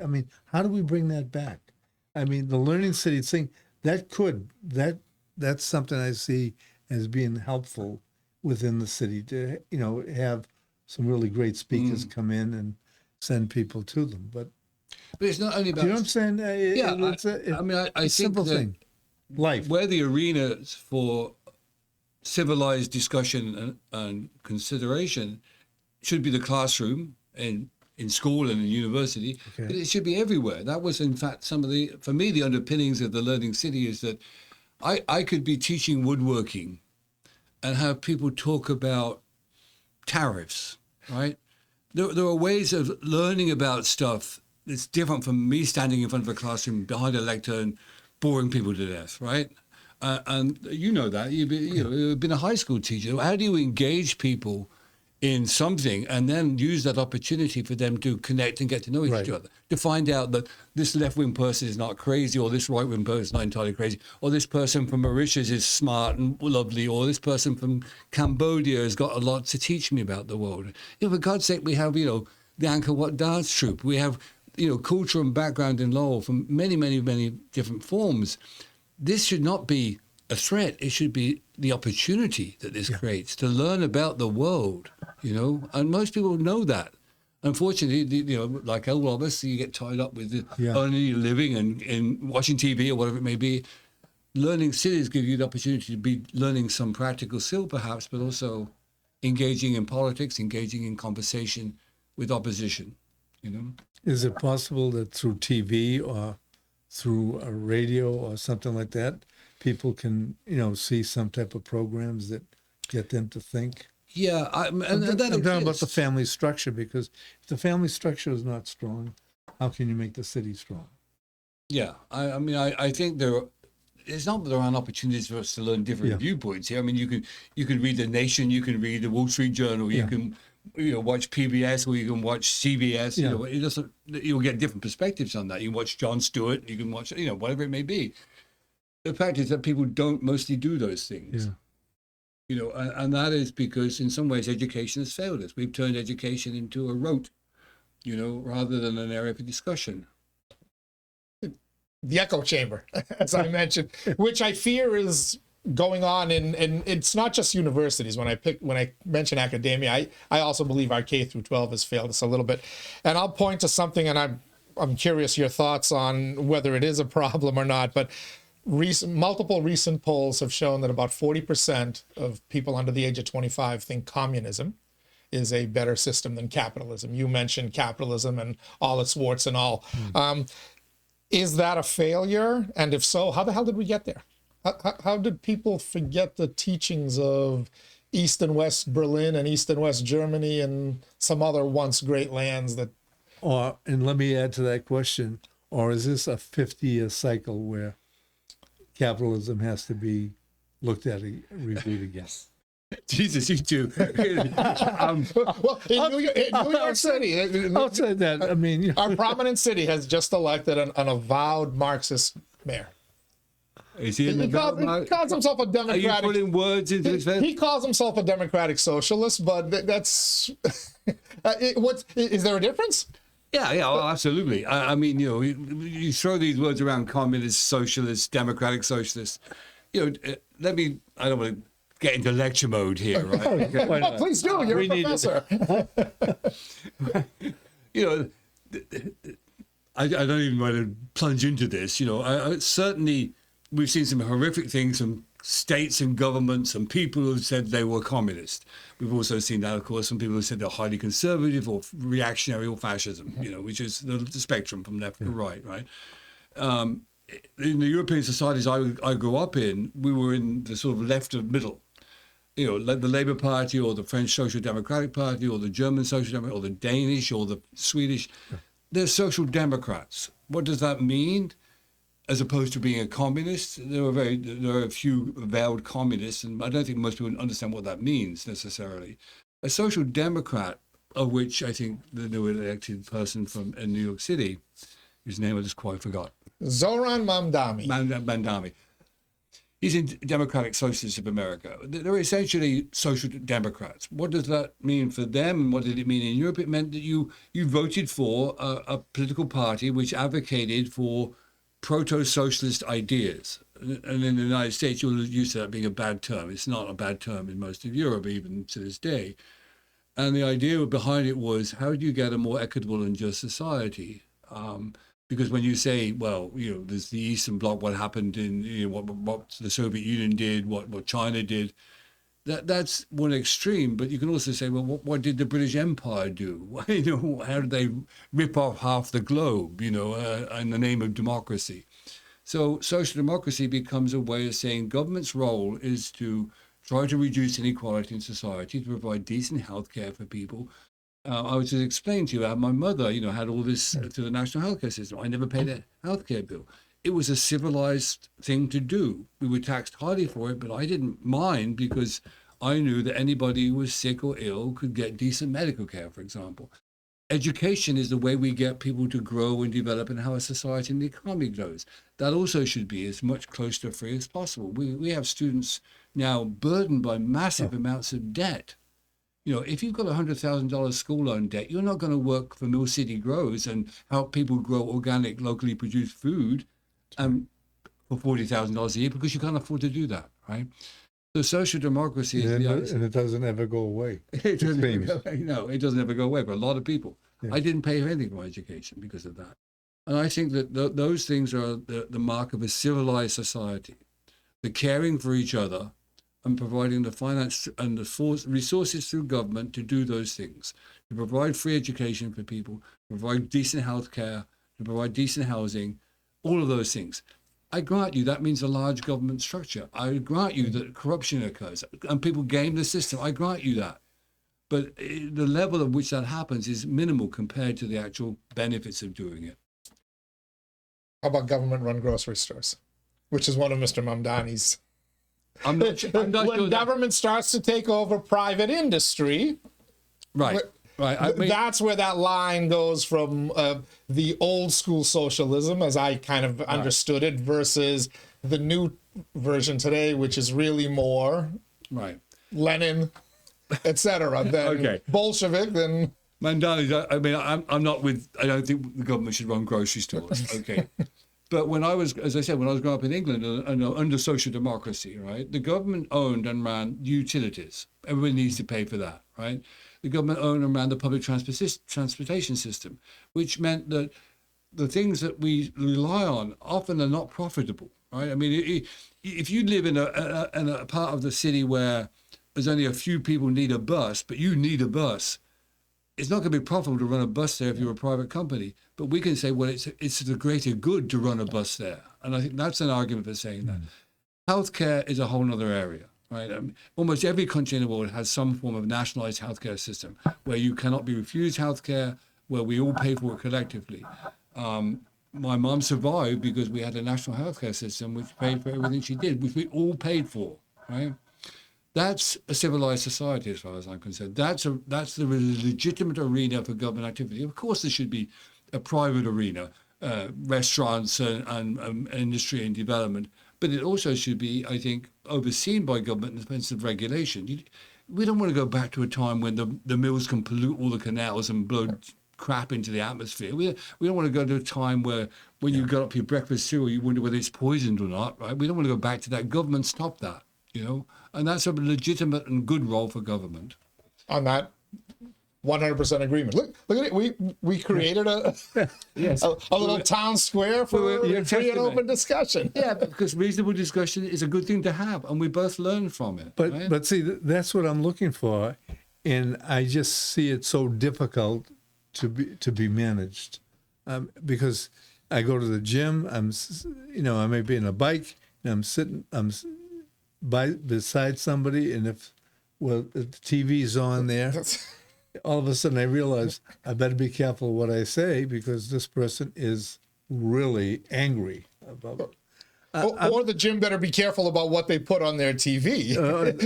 how do we bring that back? The Learning City thing, that's something I see as being helpful within the city to, have some really great speakers come in and send people to them. But it's not only about... Do you know what I'm saying? I think simple thing. Life. Where the arenas for civilized discussion and consideration should be the classroom in school and in university, but it should be everywhere. That was, in fact, for me, the underpinnings of the Learning City is that I could be teaching woodworking and have people talk about tariffs, right? There are ways of learning about stuff that's different from me standing in front of a classroom behind a lectern boring people to death, right? And you know that. You've been a high school teacher. How do you engage people in something and then use that opportunity for them to connect and get to know each other, to find out that this left-wing person is not crazy, or this right-wing person is not entirely crazy, or this person from Mauritius is smart and lovely, or this person from Cambodia has got a lot to teach me about the world. For God's sake, we have, the Angkor Wat dance troupe. We have, culture and background in Lowell from many, many, many different forms. This should not be a threat. It should be the opportunity that this creates to learn about the world, and most people know that. Unfortunately, like all of us, you get tied up with earning a living and watching TV or whatever it may be. Learning cities give you the opportunity to be learning some practical skill, perhaps, but also engaging in politics, engaging in conversation with opposition. Is it possible that through TV or through a radio or something like that, people can, see some type of programs that get them to think? Yeah, I'm talking about the family structure, because if the family structure is not strong, how can you make the city strong? Yeah, I think it's not that there aren't opportunities for us to learn different viewpoints here. I mean, you can read The Nation, you can read the Wall Street Journal, you can watch PBS, or you can watch CBS. You'll get different perspectives on that. You can watch Jon Stewart, you can watch whatever it may be. The fact is that people don't mostly do those things. And that is because in some ways education has failed us. We've turned education into a rote, rather than an area for discussion. The echo chamber, as I mentioned, which I fear is going on and it's not just universities. When I mention academia, I also believe our K through 12 has failed us a little bit. And I'll point to something, and I'm curious your thoughts on whether it is a problem or not, but multiple recent polls have shown that about 40% of people under the age of 25 think communism is a better system than capitalism. You mentioned capitalism and all its warts and all. Is that a failure? And if so, how the hell did we get there? How did people forget the teachings of East and West Berlin and East and West Germany and some other once great lands that... And let me add to that question, or is this a 50-year cycle where capitalism has to be looked at and reviewed again? Jesus, you too. Well, in New York City, outside that, I mean, our prominent city has just elected an avowed Marxist mayor. Is he He calls himself a democratic. Are you putting words into his face? He calls himself a democratic socialist, but that's is there a difference? Yeah, well, absolutely. I mean, you throw these words around: communist, socialist, democratic socialist. I don't want to get into lecture mode here, right? Oh, please do. You're a professor. I don't even want to plunge into this. Certainly we've seen some horrific things from states and governments and people who said they were communist. We've also seen that, of course, from people who said they're highly conservative or reactionary or fascism, which is the spectrum from left to right. In the European societies I grew up in, we were in the sort of left of middle. Like the Labour Party or the French Social Democratic Party or the German Social Democratic or the Danish or the Swedish. They're social democrats. What does that mean? As opposed to being a communist, there are a few avowed communists, and I don't think most people understand what that means necessarily. A social democrat, of which I think the new elected person in New York City, whose name I just quite forgot. Zoran Mandami. He's in Democratic Socialists of America. They're essentially social democrats. What does that mean for them, and what did it mean in Europe? It meant that you voted for a political party which advocated for proto-socialist ideas. And in the United States, you're used to that being a bad term. It's not a bad term in most of Europe, even to this day. And the idea behind it was, how do you get a more equitable and just society? Because when you say, well, there's the Eastern Bloc, what happened in, what the Soviet Union did, what China did, that's one extreme. But you can also say, well, what did the British Empire do? How did they rip off half the globe, in the name of democracy? So social democracy becomes a way of saying government's role is to try to reduce inequality in society, to provide decent health care for people. I was just explaining to you how my mother, had all this through the national healthcare system. I never paid a healthcare bill. It was a civilized thing to do. We were taxed highly for it, but I didn't mind because I knew that anybody who was sick or ill could get decent medical care, for example. Education is the way we get people to grow and develop and how a society and the economy grows. That also should be as much close to free as possible. We have students now burdened by massive amounts of debt. If you've got $100,000 school loan debt, you're not going to work for Mill City Grows and help people grow organic, locally produced food and for $40,000 a year because you can't afford to do that, right? So social democracy is and it doesn't ever go away. it doesn't ever seems. go away. No, it doesn't ever go away for a lot of people. Yeah. I didn't pay for anything for my education because of that. And I think that those things are the mark of a civilized society. The caring for each other and providing the finance and the resources through government to do those things, to provide free education for people, to provide decent health care, to provide decent housing, all of those things. I grant you that means a large government structure. I grant you that corruption occurs and people game the system. I grant you that. But the level at which that happens is minimal compared to the actual benefits of doing it. How about government-run grocery stores, which is one of Mr. Mamdani's? I'm not When sure government starts to take over private industry, right. I mean, that's where that line goes from the old school socialism, as I kind of understood it, versus the new version today, which is really more right. Lenin, etc. than Okay. Bolshevik, than Mandani, I mean, I'm not with, I don't think the government should run grocery stores. Okay. But when I was, as I said, when I was growing up in England and under social democracy, right, the government owned and ran utilities. Everybody needs to pay for that, right? The government owned and ran the public transportation system, which meant that the things that we rely on often are not profitable, right? I mean, if you live in a part of the city where there's only a few people need a bus, but you need a bus, it's not going to be profitable to run a bus there if you're a private company. But we can say, well, it's the greater good to run a bus there. And I think that's an argument for saying that. Healthcare is a whole other area, right? Almost every country in the world has some form of nationalized healthcare system where you cannot be refused healthcare, where we all pay for it collectively. My mom survived because we had a national healthcare system which paid for everything she did, which we all paid for, right? That's a civilized society, as far as I'm concerned. That's the legitimate arena for government activity. Of course, there should be a private arena, restaurants and industry and development, but it also should be, I think, overseen by government in the sense of regulation. We don't want to go back to a time when the mills can pollute all the canals and blow crap into the atmosphere. We don't want to go to a time where when you got up your breakfast cereal, you wonder whether it's poisoned or not, right? We don't want to go back to that. Government stop that, and that's a legitimate and good role for government. on that 100% agreement. Look at it. We created a little town square for free and open discussion. Yeah, because reasonable discussion is a good thing to have, and we both learn from it. Right? But see, that's what I'm looking for, and I just see it so difficult to be managed, because I go to the gym. I may be in a bike, and I'm sitting, beside somebody, and if the TV's on there, all of a sudden I realize I better be careful what I say because this person is really angry about it. Or the gym better be careful about what they put on their TV.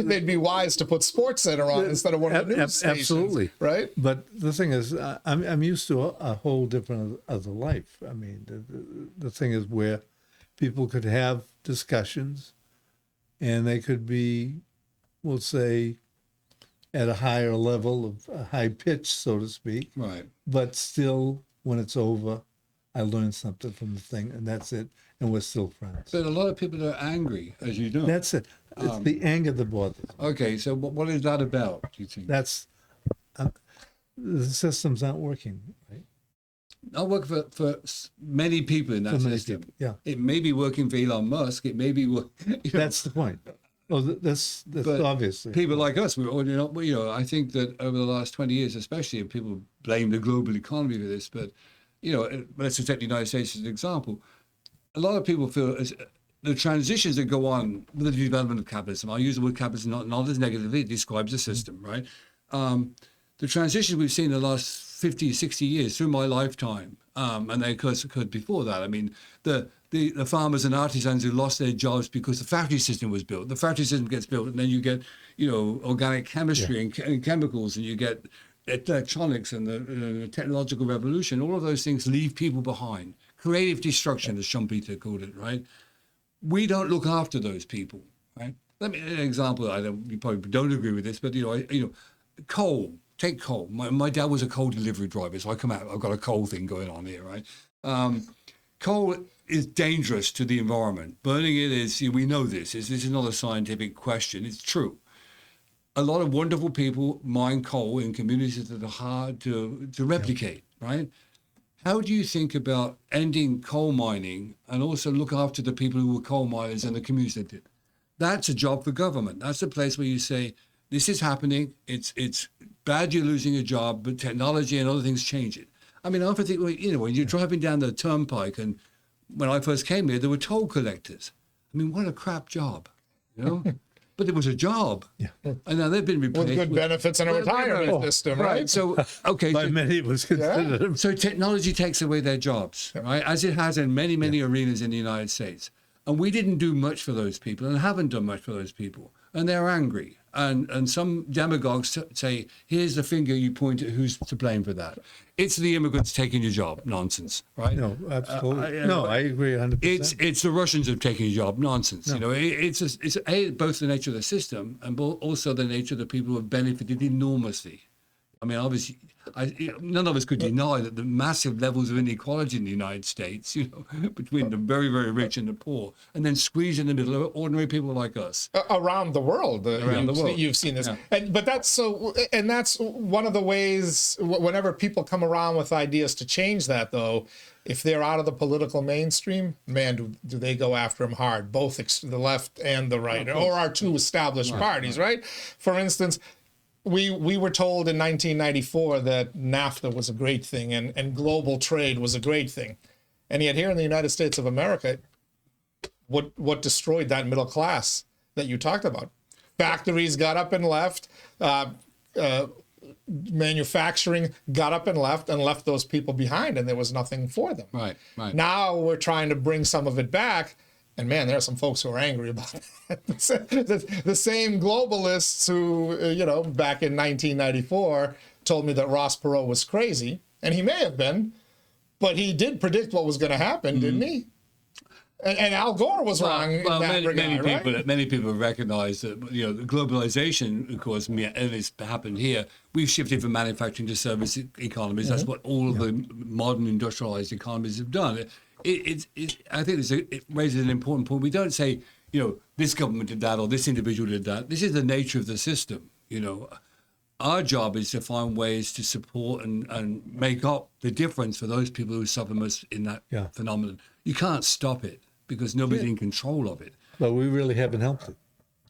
They'd be wise to put Sports Center on instead of one of the news stations. Absolutely, right? But the thing is, I'm used to a whole different other life. I mean, the thing is where people could have discussions, and they could be, we'll say, at a higher level of a high pitch, so to speak. Right. But still, when it's over, I learned something from the thing, and that's it. And we're still friends. But a lot of people are angry, as you know. That's it. It's the anger that bothers me. Okay, so what is that about, do you think? That's the systems aren't working, right? I work for many people in that For many system. people, yeah. It may be working for Elon Musk. It may be, That's the point. Well, that's but obviously. people like us, I think that over the last 20 years, especially, and people blame the global economy for this, but, let's just take the United States as an example. A lot of people feel the transitions that go on with the development of capitalism, I use the word capitalism not as negatively, it describes the system, right? The transitions we've seen in the last 50, 60 years through my lifetime, and they occurred before that. I mean, the farmers and artisans who lost their jobs because the factory system was built. The factory system gets built, and then you get, organic chemistry and chemicals, and you get electronics and the technological revolution. All of those things leave people behind. Creative destruction, as Schumpeter called it, right? We don't look after those people, right? Let me an example. You probably don't agree with this, but coal. Take coal. My dad was a coal delivery driver, so I come out. I've got a coal thing going on here, right? Coal is dangerous to the environment. Burning it is, we know this. This is not a scientific question. It's true. A lot of wonderful people mine coal in communities that are hard to replicate, right? How do you think about ending coal mining and also look after the people who were coal miners and the communities that did? That's a job for government. That's a place where you say, this is happening. It's bad you're losing a job, but technology and other things change it. I mean, I often think, when you're driving down the turnpike, and when I first came here, there were toll collectors. I mean, what a crap job, But it was a job. Yeah. And now they've been replaced with good benefits and a retirement system, right? So, okay. By many it was considered. So technology takes away their jobs, right? As it has in many, many arenas in the United States. And we didn't do much for those people and haven't done much for those people. And they're angry. And some demagogues say, here's the finger you point at, who's to blame for that? It's the immigrants taking your job. Nonsense, right? No, absolutely. I agree 100%. It's the Russians who've taken your job. Nonsense. No. It's both the nature of the system and also the nature of the people who have benefited enormously. I mean, obviously, none of us could deny that the massive levels of inequality in the United States, between the very, very rich and the poor, and then squeeze in the middle of ordinary people like us. Around the world. You've seen this. Yeah. But that's one of the ways, whenever people come around with ideas to change that, though, if they're out of the political mainstream, man, do they go after them hard, both the left and the right, or our two established parties, right? For instance, we were told in 1994 that NAFTA was a great thing and global trade was a great thing. And yet here in the United States of America, what destroyed that middle class that you talked about? Factories got up and left. Manufacturing got up and left those people behind, and there was nothing for them. Right. Now we're trying to bring some of it back. And man, there are some folks who are angry about it. The same globalists who, back in 1994 told me that Ross Perot was crazy, and he may have been, but he did predict what was going to happen, didn't he? And Al Gore was wrong in that regard, many people recognize that globalization, of course, and it's happened here. We've shifted from manufacturing to service economies. That's what all of the modern industrialized economies have done. I think it raises an important point. We don't say, this government did that or this individual did that. This is the nature of the system. Our job is to find ways to support and make up the difference for those people who suffer most in that phenomenon. You can't stop it because nobody's in control of it. But we really haven't helped it.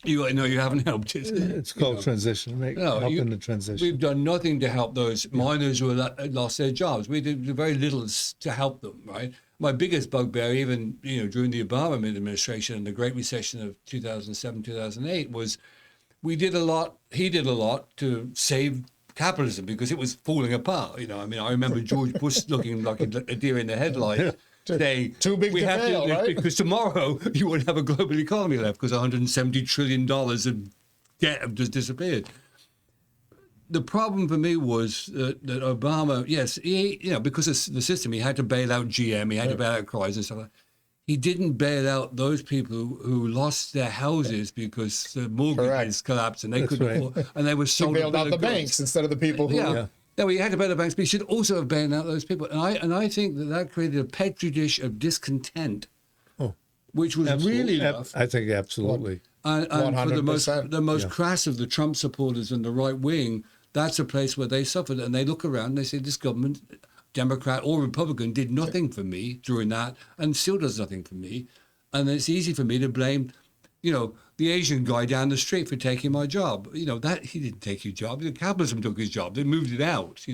You haven't helped it. It's called transition, helping the transition. We've done nothing to help those miners who lost their jobs. We did very little to help them, right? My biggest bugbear, even during the Obama administration and the Great Recession of 2007, 2008, was he did a lot to save capitalism because it was falling apart. I remember George Bush looking like a deer in the headlights. Saying, too big to fail, right? Because tomorrow you won't have a global economy left because $170 trillion of debt have just disappeared. The problem for me was that Obama, yes, because of the system, he had to bail out GM, he had to bail out Chrysler and stuff like that. He didn't bail out those people who lost their houses because the mortgages collapsed and they couldn't afford, and they were sold. He bailed out the banks instead of the people who. No, he had to bail the banks, but he should also have bailed out those people. And I think that created a petri dish of discontent, which was really rough. I think absolutely. And for the most crass of the Trump supporters and the right wing, that's a place where they suffered. And they look around and they say, this government, Democrat or Republican, did nothing for me during that and still does nothing for me. And it's easy for me to blame, the Asian guy down the street for taking my job. That he didn't take your job. Capitalism took his job. They moved it out.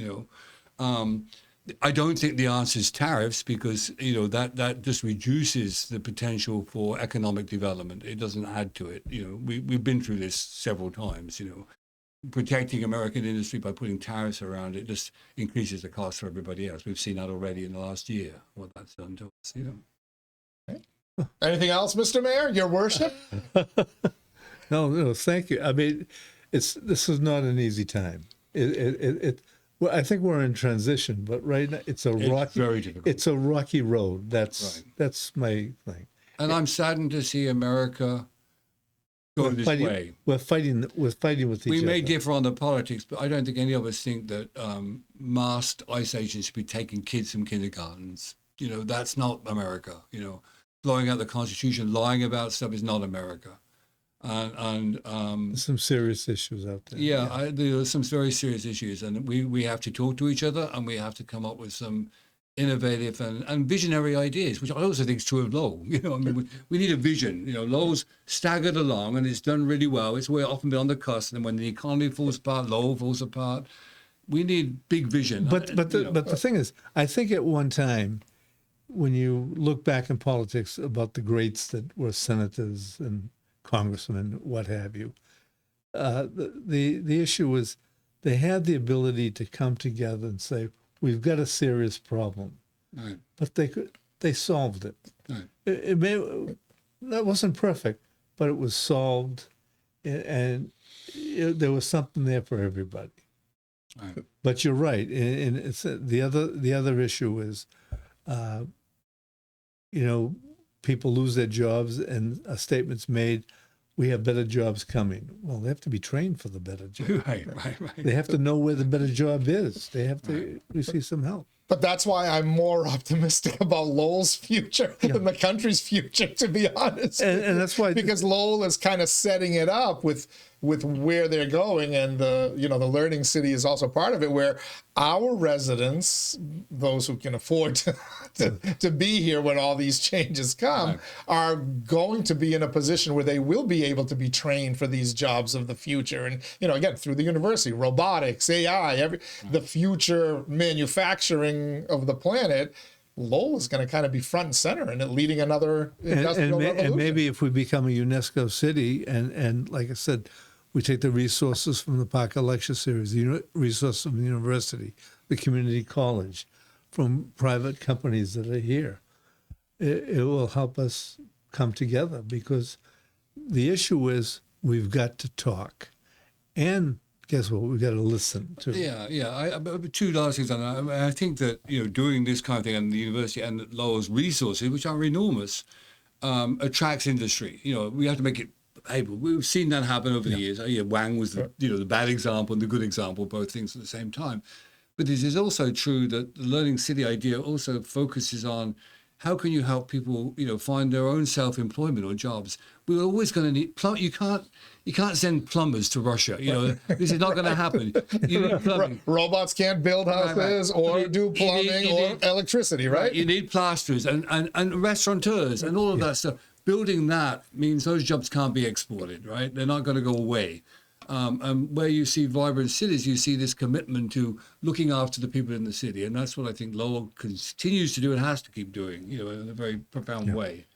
I don't think the answer is tariffs because that just reduces the potential for economic development. It doesn't add to it. We've been through this several times. Protecting American industry by putting tariffs around it just increases the cost for everybody else. We've seen that already in the last year. What that's done to us. Anything else, Mr. Mayor? Your worship? No, thank you. I mean, this is not an easy time. Well, I think we're in transition, but right now it's very difficult. It's a rocky road. That's my thing. And I'm saddened to see America go this way. We're fighting with each other. We may differ on the politics, but I don't think any of us think that masked ICE agents should be taking kids from kindergartens. You know, that's not America. You know, blowing out the Constitution, lying about stuff is not America. And There's some serious issues out there. yeah, there are some very serious issues, and we have to talk to each other, and we have to come up with some innovative and visionary ideas, which I also think is true of Lowell. You know, I mean, we need a vision. You know, Lowell's staggered along, and it's done really well. It's often been on the cusp, and when the economy falls apart, Lowell falls apart. We need big vision. But the thing is, I think at one time, when you look back in politics about the greats that were senators and congressmen, what have you, the issue was they had the ability to come together and say, we've got a serious problem, Right. but they solved it. Right. That wasn't perfect, but it was solved, and there was something there for everybody. Right. But you're right, and it's the other issue is, people lose their jobs, and a statement's made, we have better jobs coming. Well, they have to be trained for the better job. Right. They have to know where the better job is. They have to receive some help. But that's why I'm more optimistic about Lowell's future than the country's future, to be honest. And that's why, because Lowell is kind of setting it up with where they're going, and the learning city is also part of it, where our residents, those who can afford to be here when all these changes come, are going to be in a position where they will be able to be trained for these jobs of the future. And again, through the university, robotics, AI, the future manufacturing of the planet. Lowell is going to kind of be front and center and leading another industrial revolution. And maybe if we become a UNESCO city, and like I said, we take the resources from the Parker Lecture Series, the resources from the university, the community college, from private companies that are here, it will help us come together, because the issue is we've got to talk. And guess what? We've got to listen to. Yeah. Two last things on that. I think that doing this kind of thing, and the university and Lowell's resources, which are enormous, attracts industry. We have to make it able. We've seen that happen over the years. Wang was the bad example and the good example, both things at the same time. But it is also true that the Learning City idea also focuses on how can you help people, find their own self-employment or jobs. We're always going to need you can't send plumbers to Russia. This is not going to happen. You need plumbing. Robots can't build houses or do plumbing or electricity, right? You need plasterers and restaurateurs and all of that stuff. Building that means those jobs can't be exported, right? They're not going to go away. And where you see vibrant cities, you see this commitment to looking after the people in the city. And that's what I think Lowell continues to do and has to keep doing, in a very profound way.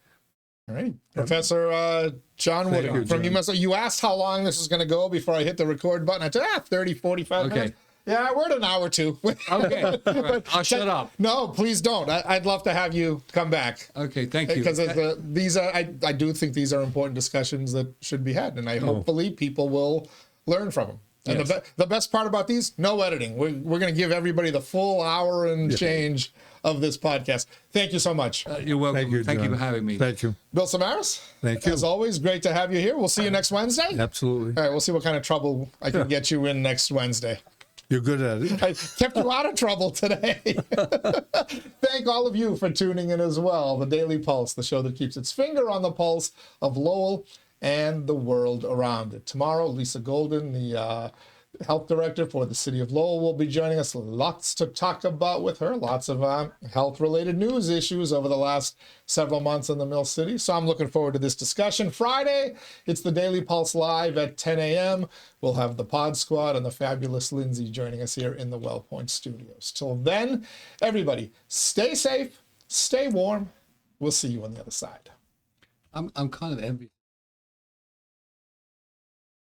All right. Professor John Wood from UMass. You asked how long this is going to go before I hit the record button. I said, 30, 45 minutes. Yeah, we're at an hour or two. Okay. Right. I'll shut up. No, please don't. I'd love to have you come back. Okay, thank you. Because I do think these are important discussions that should be had, and hopefully people will learn from them. And the best part about these, no editing. We're going to give everybody the full hour and change of this podcast. Thank you so much. You're welcome. Thank you for having me. Thank you. Bill Samaras, thank you. As always, great to have you here. We'll see you next Wednesday. Absolutely. All right, we'll see what kind of trouble I can get you in next Wednesday. You're good at it. I kept you out of trouble today. Thank all of you for tuning in as well. The Daily Pulse, the show that keeps its finger on the pulse of Lowell and the world around it. Tomorrow, Lisa Golden, the health director for the city of Lowell, will be joining us. Lots to talk about with her. Lots of health-related news issues over the last several months in the Mill City. So I'm looking forward to this discussion. Friday, it's the Daily Pulse Live at 10 a.m. We'll have the Pod Squad and the fabulous Lindsay joining us here in the WellPoint studios. Till then, everybody, stay safe, stay warm. We'll see you on the other side. I'm kind of envious.